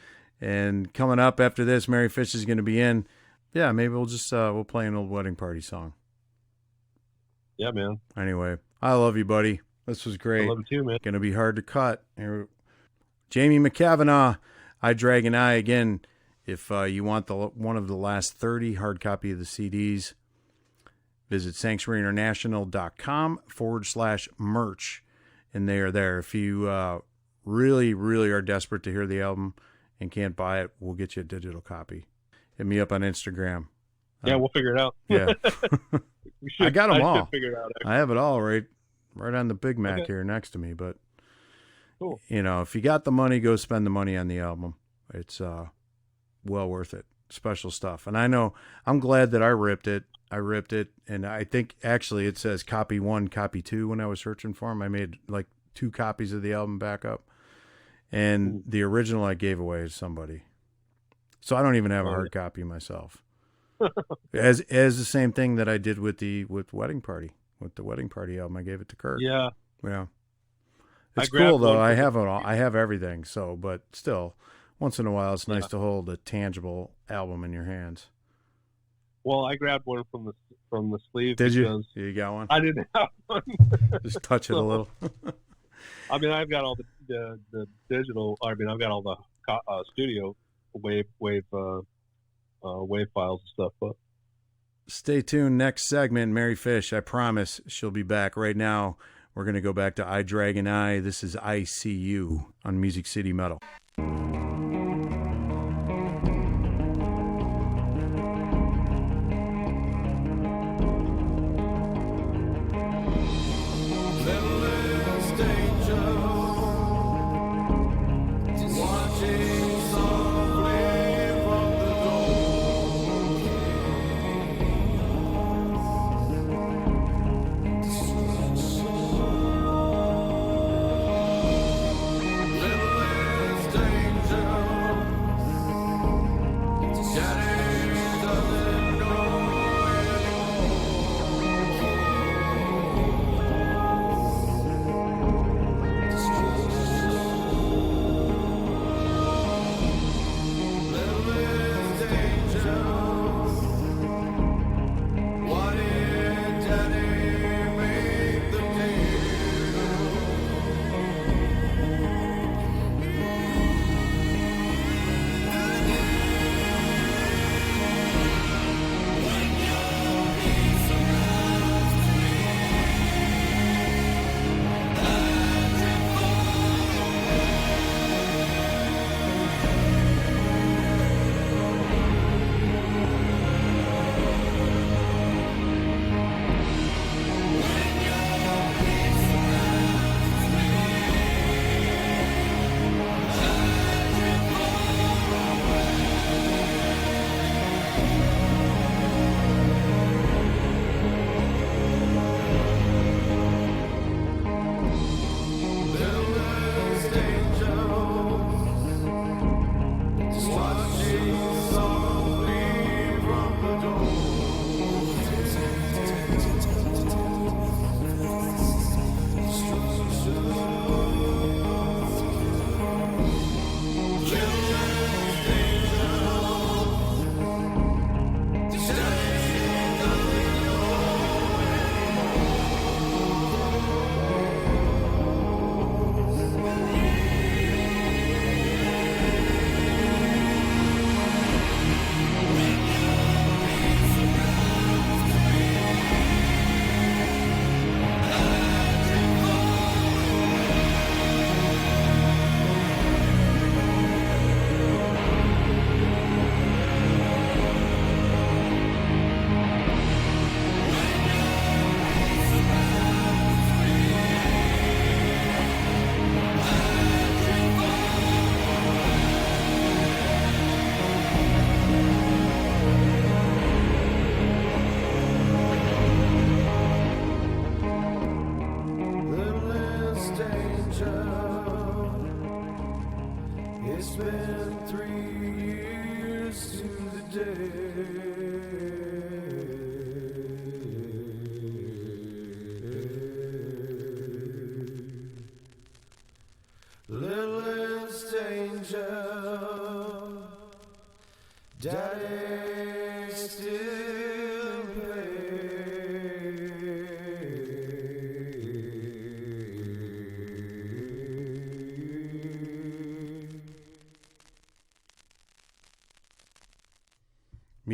Speaker 6: And coming up after this, Mary Fish is going to be in. Yeah, maybe we'll just we'll play an old wedding party song.
Speaker 7: Yeah, man.
Speaker 6: Anyway, I love you, buddy. This was great.
Speaker 7: I love you too, man.
Speaker 6: Going to be hard to cut. Jamie McCavanagh, iDragoni again. If you want one of the last 30 hard copy of the CDs, visit sanctuaryinternational.com/merch, and they are there. If you really, really are desperate to hear the album and can't buy it, we'll get you a digital copy. Hit me up on Instagram.
Speaker 7: Yeah, we'll figure it out.
Speaker 6: Yeah. I got them all.
Speaker 7: Figure it out,
Speaker 6: I have it all right on the Big Mac here next to me. But,
Speaker 7: cool.
Speaker 6: If you got the money, go spend the money on the album. It's well worth it. Special stuff. And I know, I'm glad that I ripped it, and I think actually it says copy 1, copy 2 when I was searching for them. I made like 2 copies of the album back up, and the original I gave away to somebody. So I don't even have a hard copy myself. as the same thing that I did with the Wedding Party album. I gave it to Kurt.
Speaker 7: Yeah.
Speaker 6: It's cool though. I have it all. I have everything. So, but still, once in a while, it's nice to hold a tangible album in your hands.
Speaker 7: Well, I grabbed one from the sleeve.
Speaker 6: Did you? You got one?
Speaker 7: I didn't have one.
Speaker 6: Just touch it a little.
Speaker 7: I mean, I've got all the digital. I mean, I've got all the studio wave files and stuff. But
Speaker 6: stay tuned. Next segment, Mary Fish. I promise she'll be back. Right now, we're going to go back to iDragoni. This is ICU on Music City Metal.
Speaker 9: Danger.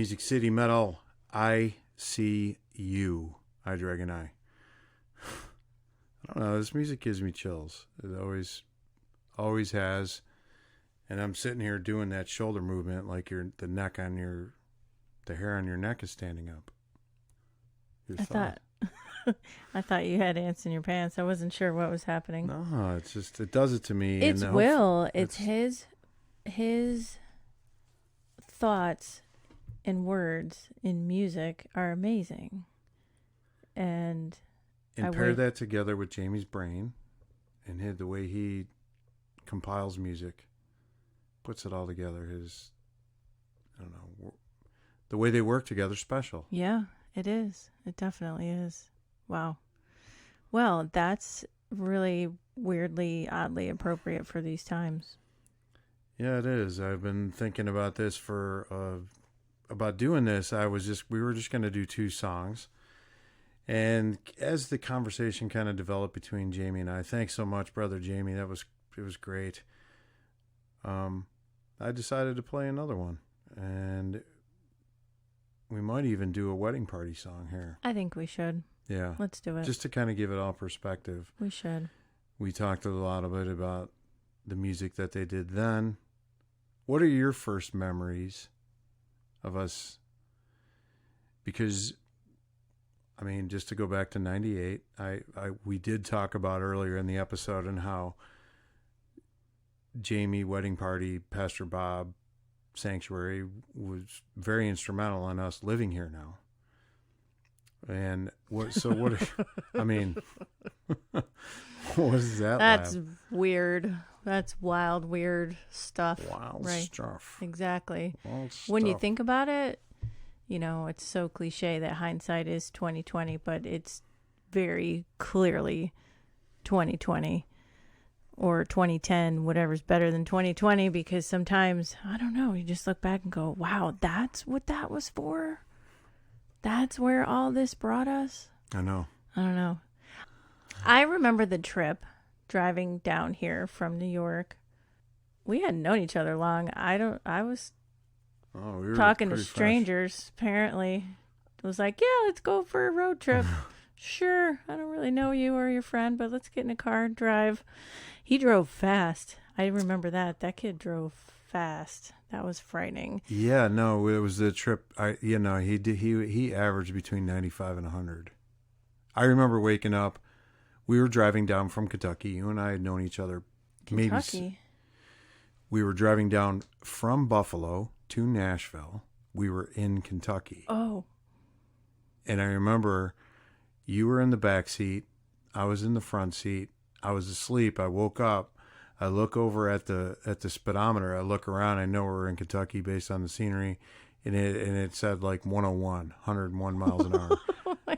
Speaker 6: Music City Metal, I See You, iDragoni. I don't know, this music gives me chills. It always has. And I'm sitting here doing that shoulder movement like the hair on your neck is standing up.
Speaker 10: I thought you had ants in your pants. I wasn't sure what was happening.
Speaker 6: No, it's just, it does it to me.
Speaker 10: It's Will. It's his thoughts and words in music are amazing. And
Speaker 6: pair that together with Jamie's brain and the way he compiles music, puts it all together. The way they work together is special.
Speaker 10: Yeah, it is. It definitely is. Wow. Well, that's really weirdly, oddly appropriate for these times.
Speaker 6: Yeah, it is. I've been thinking about this about doing this. We were just going to do 2 songs. And as the conversation kind of developed between Jamie and I, thanks so much, brother Jamie. It was great. I decided to play another one, and we might even do a wedding party song here.
Speaker 10: I think we should.
Speaker 6: Yeah.
Speaker 10: Let's do it.
Speaker 6: Just to kind of give it all perspective.
Speaker 10: We should.
Speaker 6: We talked a lot about the music that they did then. What are your first memories of us? Because, I mean, just to go back to 98, we did talk about earlier in the episode and how Jamie, Wedding Party, Pastor Bob, Sanctuary was very instrumental in us living here now. And what I mean, what is that?
Speaker 10: That's weird. That's wild, weird stuff.
Speaker 6: Wild
Speaker 10: right.
Speaker 6: stuff.
Speaker 10: Exactly.
Speaker 6: Wild
Speaker 10: When you
Speaker 6: stuff.
Speaker 10: think about it, it's so cliche that hindsight is 20/20, but it's very clearly 2020 or 2010, whatever's better than 2020, because sometimes, I don't know, you just look back and go, wow, that's what that was for? That's where all this brought us?
Speaker 6: I know.
Speaker 10: I don't know. I remember the trip driving down here from New York. We hadn't known each other long. I was
Speaker 6: we were
Speaker 10: talking to
Speaker 6: pretty fresh.
Speaker 10: strangers, apparently. It was like, yeah, let's go for a road trip. Sure, I don't really know you or your friend, but let's get in a car and drive. He drove fast. I remember that. That kid drove fast. That was frightening.
Speaker 6: Yeah, no, it was the trip. He averaged between 95 and 100. I remember waking up. We were driving down from Kentucky. You and I had known each other.
Speaker 10: Kentucky?
Speaker 6: We were driving down from Buffalo to Nashville. We were in Kentucky.
Speaker 10: Oh. And
Speaker 6: I remember you were in the back seat. I was in the front seat. I was asleep. I woke up. I look over at the speedometer. I look around. I know we're in Kentucky based on the scenery, and it said like 101 miles an hour.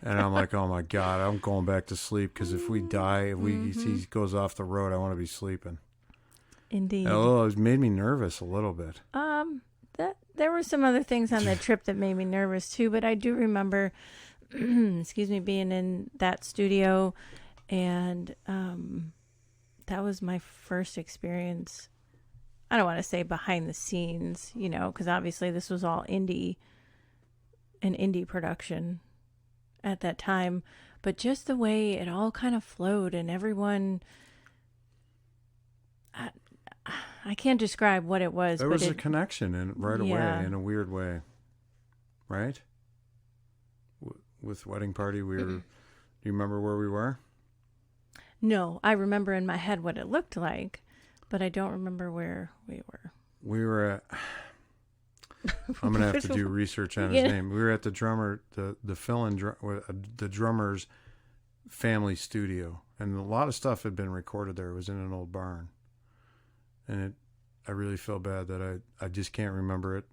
Speaker 6: And I'm like, oh my God, I'm going back to sleep because if we die, he goes off the road, I want to be sleeping.
Speaker 10: Indeed.
Speaker 6: It made me nervous a little bit.
Speaker 10: There were some other things on that trip that made me nervous too, but I do remember, excuse me, being in that studio, and that was my first experience. I don't want to say behind the scenes, because obviously this was all an indie production at that time, but just the way it all kind of flowed and everyone, I can't describe what it was.
Speaker 6: There was a connection right away in a weird way, right? With Wedding Party, do you remember where we were?
Speaker 10: No, I remember in my head what it looked like, but I don't remember where we were. We were
Speaker 6: at... I'm gonna have to do research on his name. We were at the the drummer's family studio, and a lot of stuff had been recorded there. It was in an old barn, and I really feel bad that I just can't remember it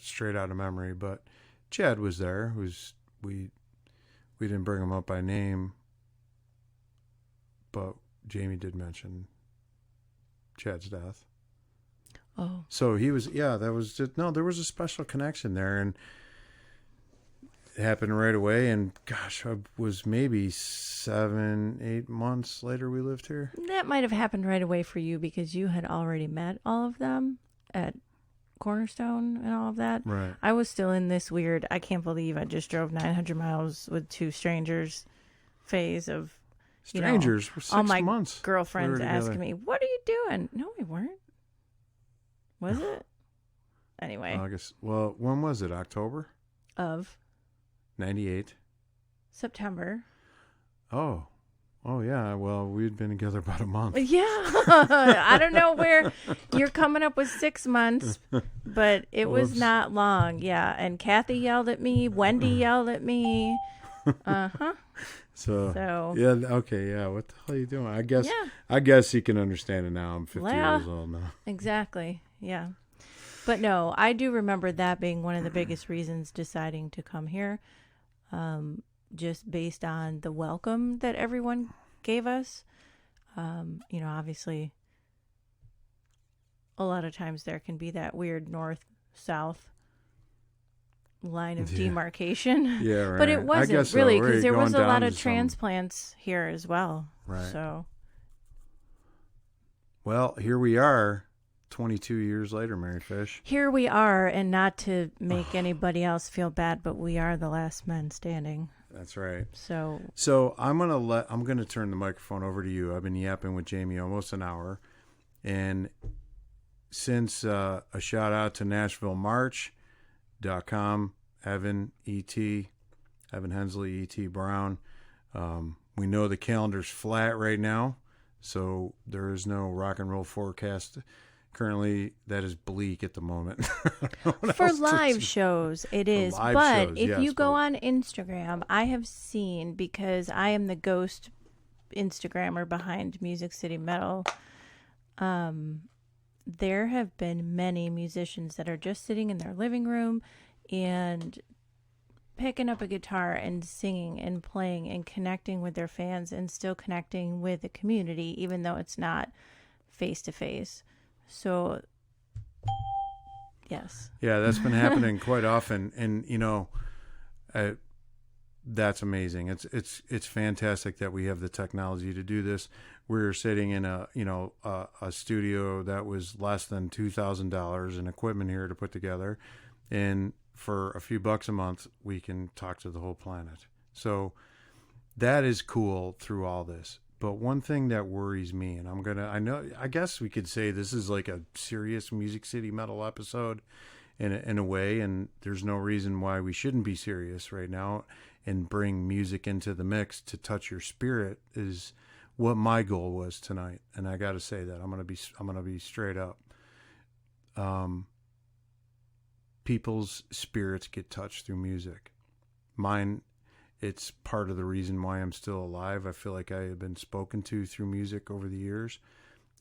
Speaker 6: straight out of memory. But Chad was there. We didn't bring him up by name, but Jamie did mention Chad's death.
Speaker 10: Oh.
Speaker 6: So he was, that was just, there was a special connection there, and it happened right away. And gosh, I was maybe 7-8 months later we lived here.
Speaker 10: That might have happened right away for you because you had already met all of them at Cornerstone and all of that.
Speaker 6: Right.
Speaker 10: I was still in this weird, I can't believe I just drove 900 miles with two strangers phase of,
Speaker 6: Strangers for 6
Speaker 10: all my
Speaker 6: months.
Speaker 10: girlfriends
Speaker 6: we were
Speaker 10: asking
Speaker 6: together.
Speaker 10: me, what are you doing? No, we weren't. Was it? Anyway.
Speaker 6: August. Well, when was it? October?
Speaker 10: Of
Speaker 6: 98.
Speaker 10: September.
Speaker 6: Oh, yeah. Well, we'd been together about a month.
Speaker 10: Yeah. I don't know where you're coming up with 6 months, but it was not long. Yeah. And Kathy yelled at me. Wendy yelled at me. Uh-huh.
Speaker 6: So yeah, okay, yeah. What the hell are you doing? I guess you can understand it now. I'm 50 years old now.
Speaker 10: Exactly. Yeah. But no, I do remember that being one of the biggest reasons deciding to come here. Just based on the welcome that everyone gave us. Obviously a lot of times there can be that weird north-south line of demarcation.
Speaker 6: Yeah, right.
Speaker 10: But it wasn't
Speaker 6: guess
Speaker 10: really,
Speaker 6: so.
Speaker 10: because there was a
Speaker 6: Going
Speaker 10: lot
Speaker 6: down
Speaker 10: of
Speaker 6: to
Speaker 10: transplants here as well.
Speaker 6: Right.
Speaker 10: So,
Speaker 6: well, here we are 22 years later, Mary Fish.
Speaker 10: here we are, and not to make anybody else feel bad, but we are the last men standing.
Speaker 6: That's right.
Speaker 10: So
Speaker 6: I'm gonna turn the microphone over to you. I've been yapping with Jamie almost an hour, and since a shout out to NashvilleMarch.com, Evan Hensley, E.T. Brown. We know the calendar's flat right now, so there is no rock and roll forecast. Currently, that is bleak at the moment.
Speaker 10: for live shows, it is.
Speaker 6: live
Speaker 10: But
Speaker 6: shows,
Speaker 10: if
Speaker 6: yes,
Speaker 10: you go
Speaker 6: but-
Speaker 10: on Instagram, I have seen, because I am the ghost Instagrammer behind Music City Metal, there have been many musicians that are just sitting in their living room and picking up a guitar and singing and playing and connecting with their fans and still connecting with the community, even though it's not face to face. So, yes.
Speaker 6: Yeah, that's been happening quite often, and that's amazing. It's fantastic that we have the technology to do this. We're sitting in a studio that was less than $2,000 in equipment here to put together, and for a few bucks a month, we can talk to the whole planet. So that is cool through all this. But one thing that worries me, and I guess we could say this is like a serious Music City Metal episode in a way, and there's no reason why we shouldn't be serious right now and bring music into the mix to touch your spirit is what my goal was tonight. And I got to say that I'm going to be straight up. People's spirits get touched through music. Mine, it's part of the reason why I'm still alive. I feel like I have been spoken to through music over the years,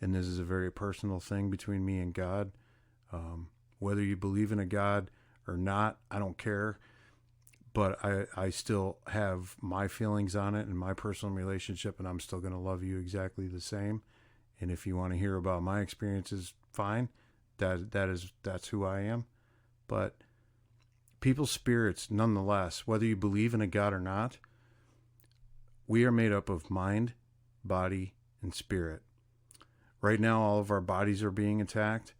Speaker 6: and this is a very personal thing between me and God. Whether you believe in a God or not, I don't care, but I still have my feelings on it and my personal relationship, and I'm still going to love you exactly the same. And if you want to hear about my experiences, fine. That's who I am. But people's spirits, nonetheless, whether you believe in a God or not, we are made up of mind, body, and spirit. Right now, all of our bodies are being attacked,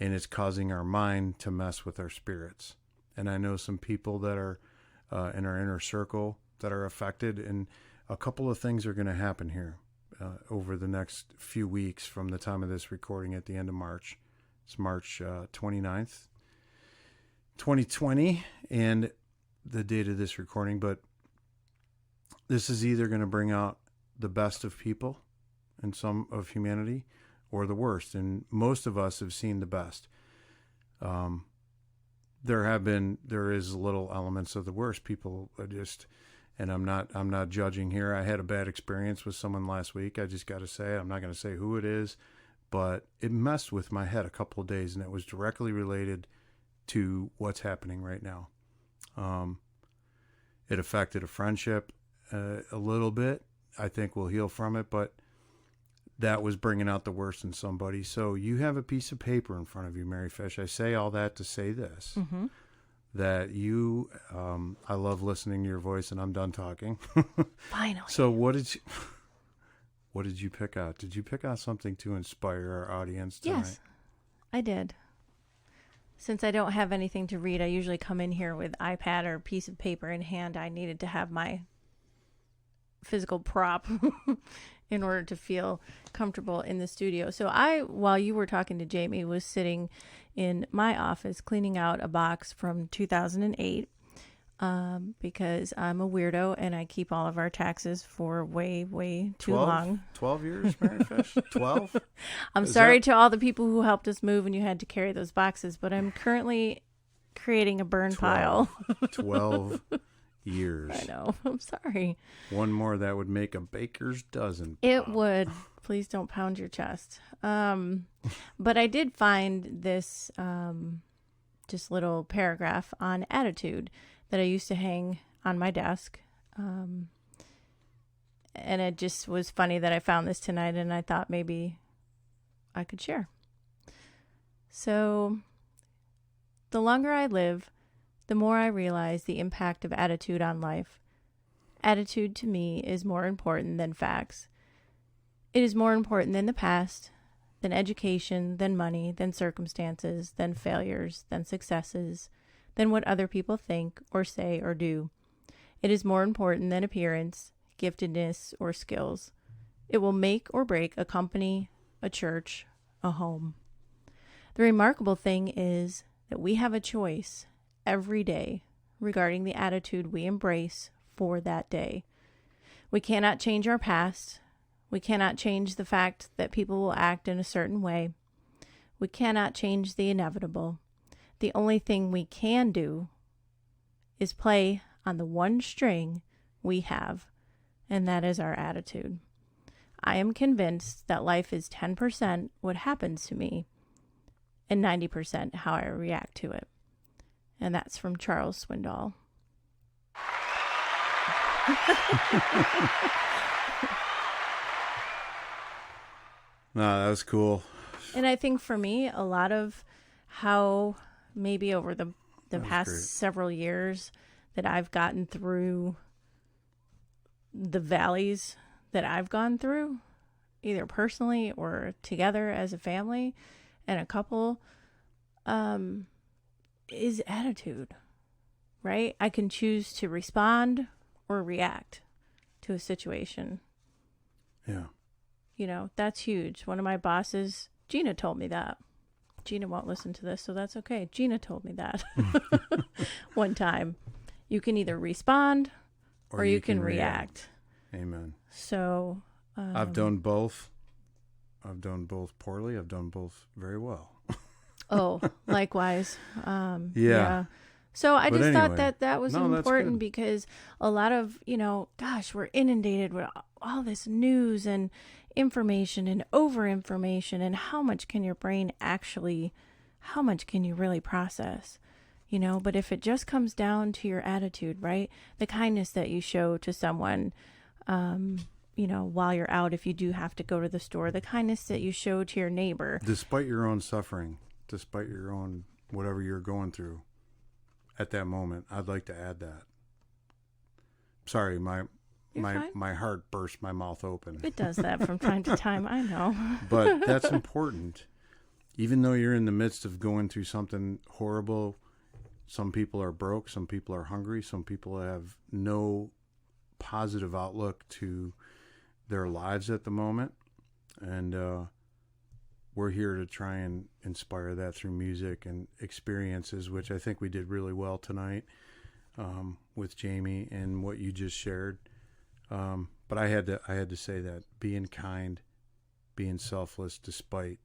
Speaker 6: and it's causing our mind to mess with our spirits. And I know some people that are in our inner circle that are affected, and a couple of things are going to happen here over the next few weeks from the time of this recording at the end of March. It's March 29th. 2020 and the date of this recording, but this is either going to bring out the best of people and some of humanity or the worst, and most of us have seen the best. There is little elements of the worst. People are just, and I'm not judging here. I had a bad experience with someone last week. I just got to say, I'm not going to say who it is, but it messed with my head a couple of days, and it was directly related to what's happening right now. It affected a friendship a little bit. I think we'll heal from it, but that was bringing out the worst in somebody. So you have a piece of paper in front of you, Mary Fish. I say all that to say this, that you, I love listening to your voice, and I'm done talking.
Speaker 10: Finally.
Speaker 6: So what did you pick out? Did you pick out something to inspire our audience tonight?
Speaker 10: Yes, I did. since I don't have anything to read, I usually come in here with iPad or piece of paper in hand. I needed to have my physical prop in order to feel comfortable in the studio. So while you were talking to Jamie, was sitting in my office cleaning out a box from 2008 because I'm a weirdo and I keep all of our taxes for way, way too long.
Speaker 6: 12 years, Mary Fish? 12?
Speaker 10: I'm sorry to all the people who helped us move and you had to carry those boxes, but I'm currently creating a burn pile.
Speaker 6: 12 years.
Speaker 10: I know. I'm sorry.
Speaker 6: One more, that would make a baker's dozen.
Speaker 10: It would. Please don't pound your chest. But I did find this just little paragraph on attitude that I used to hang on my desk. And it just was funny that I found this tonight and I thought maybe I could share. So, the longer I live, the more I realize the impact of attitude on life. Attitude to me is more important than facts. It is more important than the past, than education, than money, than circumstances, than failures, than successes, than what other people think or say or do. It is more important than appearance, giftedness, or skills. It will make or break a company, a church, a home. The remarkable thing is that we have a choice every day regarding the attitude we embrace for that day. We cannot change our past. We cannot change the fact that people will act in a certain way. We cannot change the inevitable. The only thing we can do is play on the one string we have, and that is our attitude. I am convinced that life is 10% what happens to me and 90% how I react to it. And that's from Charles Swindoll.
Speaker 6: No, that was cool.
Speaker 10: And I think for me, a lot of how maybe over the past several years that I've gotten through the valleys that I've gone through, either personally or together as a family and a couple, is attitude, right? I can choose to respond or react to a situation.
Speaker 6: Yeah.
Speaker 10: You know, that's huge. One of my bosses, Gina, told me that. Gina won't listen to this, so that's okay. Gina told me that one time. You can either respond or you can react.
Speaker 6: Amen.
Speaker 10: So
Speaker 6: I've done both. I've done both poorly. I've done both very well.
Speaker 10: Oh, likewise. Yeah. So I just thought that was important because a lot of, gosh, we're inundated with all this news and information and over-information, and how much can your brain how much can you really process? But if it just comes down to your attitude, right? The kindness that you show to someone, while you're out, if you do have to go to the store, the kindness that you show to your neighbor.
Speaker 6: Despite your own suffering, despite your own, whatever you're going through at that moment, I'd like to add that. Sorry, my heart burst my mouth open.
Speaker 10: It does that from time to time, I know.
Speaker 6: But that's important. Even though you're in the midst of going through something horrible, some people are broke, some people are hungry, some people have no positive outlook to their lives at the moment. And we're here to try and inspire that through music and experiences, which I think we did really well tonight with Jamie and what you just shared. But I had to say that being kind, being selfless, despite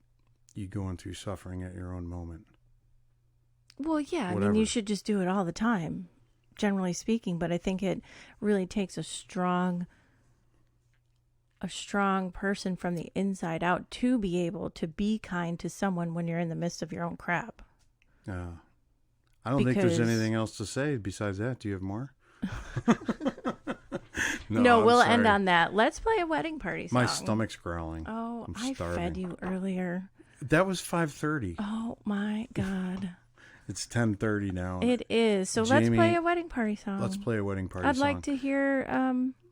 Speaker 6: you going through suffering at your own moment.
Speaker 10: Well, yeah,
Speaker 6: Whatever.
Speaker 10: I mean, you should just do it all the time, generally speaking. But I think it really takes a strong person from the inside out to be able to be kind to someone when you're in the midst of your own crap.
Speaker 6: I don't think there's anything else to say besides that. Do you have more?
Speaker 10: No, we'll end on that. Let's play a wedding party song.
Speaker 6: My stomach's growling.
Speaker 10: Oh,
Speaker 6: I'm starving.
Speaker 10: I fed you earlier.
Speaker 6: That was 5:30.
Speaker 10: Oh my God.
Speaker 6: It's 10:30 now.
Speaker 10: It is. So
Speaker 6: Jamie,
Speaker 10: let's play a wedding party song.
Speaker 6: Let's play a wedding party
Speaker 10: I'd
Speaker 6: song.
Speaker 10: like to hear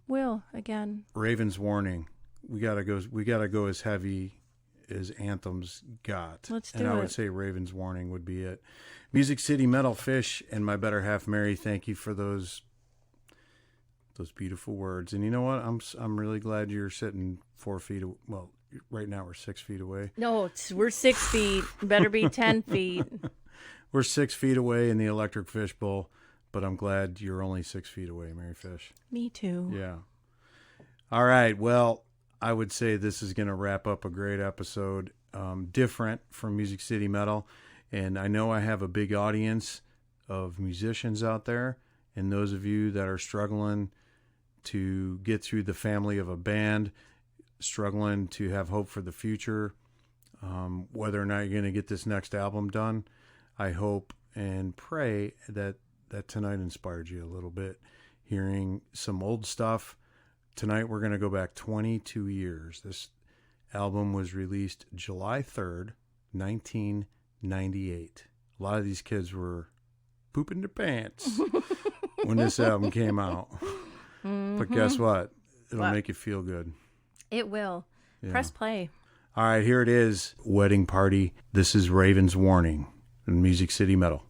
Speaker 10: Will again.
Speaker 6: Raven's Warning. We gotta go as heavy as Anthem's got.
Speaker 10: Let's do
Speaker 6: and I
Speaker 10: it.
Speaker 6: would say Raven's Warning would be it. Music City Metal, Fish, and my better half, Mary, thank you for those beautiful words. And you know what? I'm really glad you're sitting 4 feet. Well, right now we're 6 feet away.
Speaker 10: No, we're 6 feet. Better be 10 feet.
Speaker 6: We're 6 feet away in the electric fish bowl, but I'm glad you're only 6 feet away, Mary Fish.
Speaker 10: Me too.
Speaker 6: Yeah. All right. Well, I would say this is going to wrap up a great episode, different from Music City Metal. And I know I have a big audience of musicians out there, and those of you that are struggling to get through the family of a band, struggling to have hope for the future, whether or not you're going to get this next album done, I hope and pray that tonight inspired you a little bit, hearing some old stuff. Tonight we're going to go back 22 years. This album was released July 3rd, 1998. A lot of these kids were pooping their pants when this album came out. Mm-hmm. But guess what? It'll make you feel good.
Speaker 10: It will.
Speaker 6: Yeah.
Speaker 10: Press play.
Speaker 6: All right, here it is. Wedding Party. This is Raven's Warning in Music City Metal.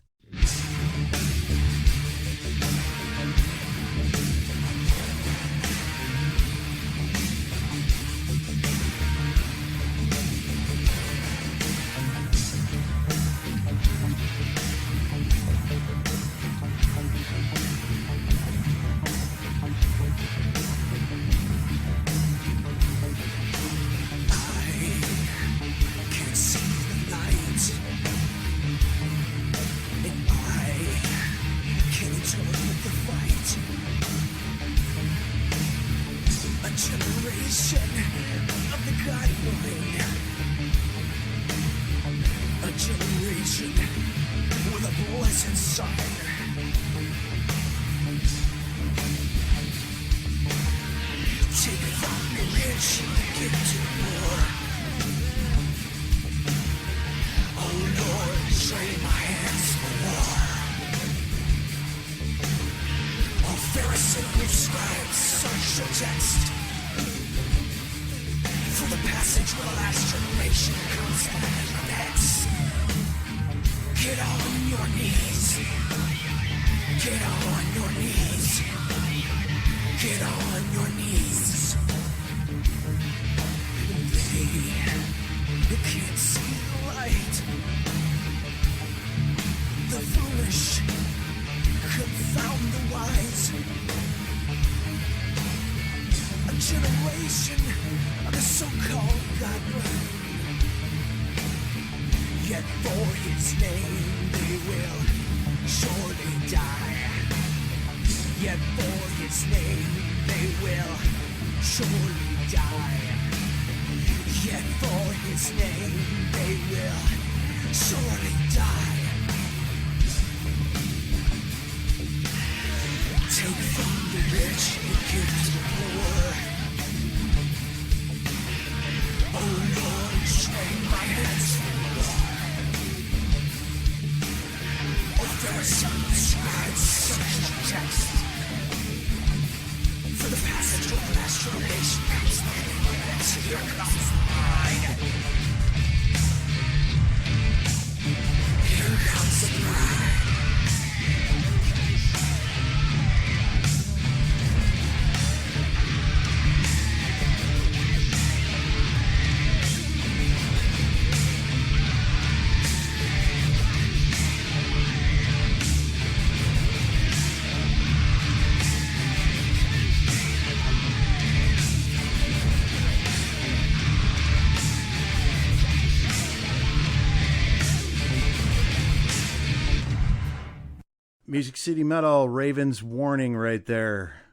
Speaker 6: Music City Metal, Raven's Warning right there.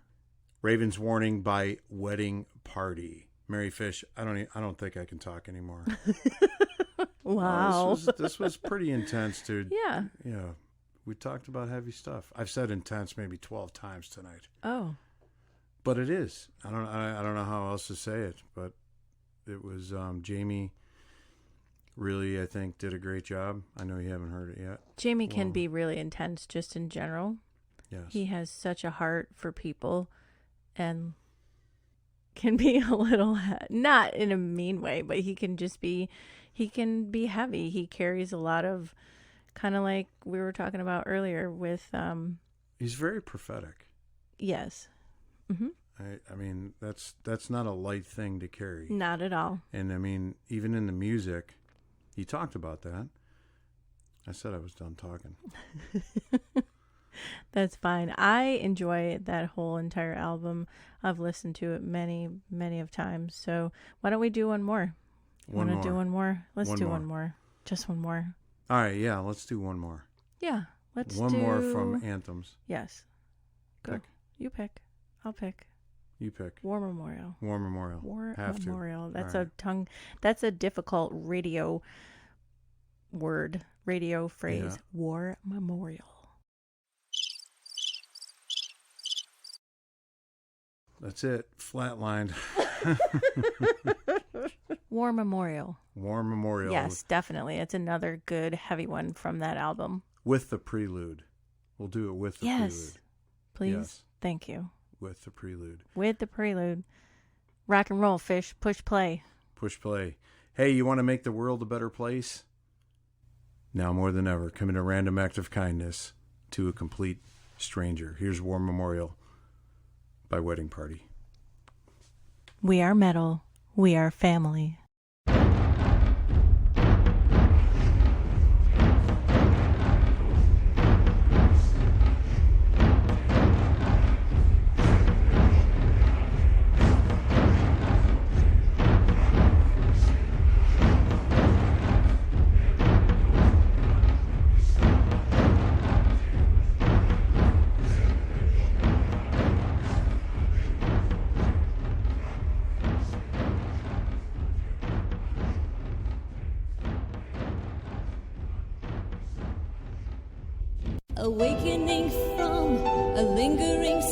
Speaker 6: Raven's Warning by Wedding Party. Mary Fish, I don't think I can talk anymore.
Speaker 10: Wow.
Speaker 6: This was pretty intense, dude.
Speaker 10: Yeah.
Speaker 6: Yeah. We talked about heavy stuff. I've said intense maybe 12 times tonight.
Speaker 10: Oh.
Speaker 6: But it is. I don't know how else to say it, but it was Jamie really, I think, did a great job. I know you haven't heard it yet.
Speaker 10: Jamie can be really intense just in general.
Speaker 6: Yes.
Speaker 10: He has such a heart for people and can be a little, not in a mean way, but he can be heavy. He carries a lot of kind of like we were talking about earlier with
Speaker 6: He's very prophetic.
Speaker 10: yes. Mm-hmm.
Speaker 6: I mean, that's not a light thing to carry.
Speaker 10: Not at all.
Speaker 6: And I mean, even in the music, he talked about that. I said I was done talking.
Speaker 10: That's fine. I enjoy that whole entire album. I've listened to it many, many of times. So why don't we do one more? Want to do one more? Let's do one more. Just one more.
Speaker 6: All right, yeah, let's do one more.
Speaker 10: Yeah, let's
Speaker 6: one
Speaker 10: do...
Speaker 6: more from Anthems.
Speaker 10: Yes. Go.
Speaker 6: Pick.
Speaker 10: You pick. I'll pick.
Speaker 6: You pick.
Speaker 10: War Memorial.
Speaker 6: War Memorial.
Speaker 10: War
Speaker 6: Have
Speaker 10: Memorial.
Speaker 6: To.
Speaker 10: That's
Speaker 6: All right.
Speaker 10: That's a difficult radio phrase.
Speaker 6: Yeah.
Speaker 10: War Memorial.
Speaker 6: That's it. Flatlined.
Speaker 10: War Memorial.
Speaker 6: War Memorial.
Speaker 10: Yes, definitely. It's another good heavy one from that album.
Speaker 6: With the prelude. We'll do it with the prelude.
Speaker 10: Yes. Please.
Speaker 6: Yes.
Speaker 10: Thank you.
Speaker 6: With the prelude.
Speaker 10: With the prelude. Rock and roll, Fish. Push play.
Speaker 6: Push play. Hey, you want to make the world a better place? Now more than ever, commit a random act of kindness to a complete stranger. Here's War Memorial by Wedding Party.
Speaker 10: We are metal. We are family.
Speaker 11: Awakening from a lingering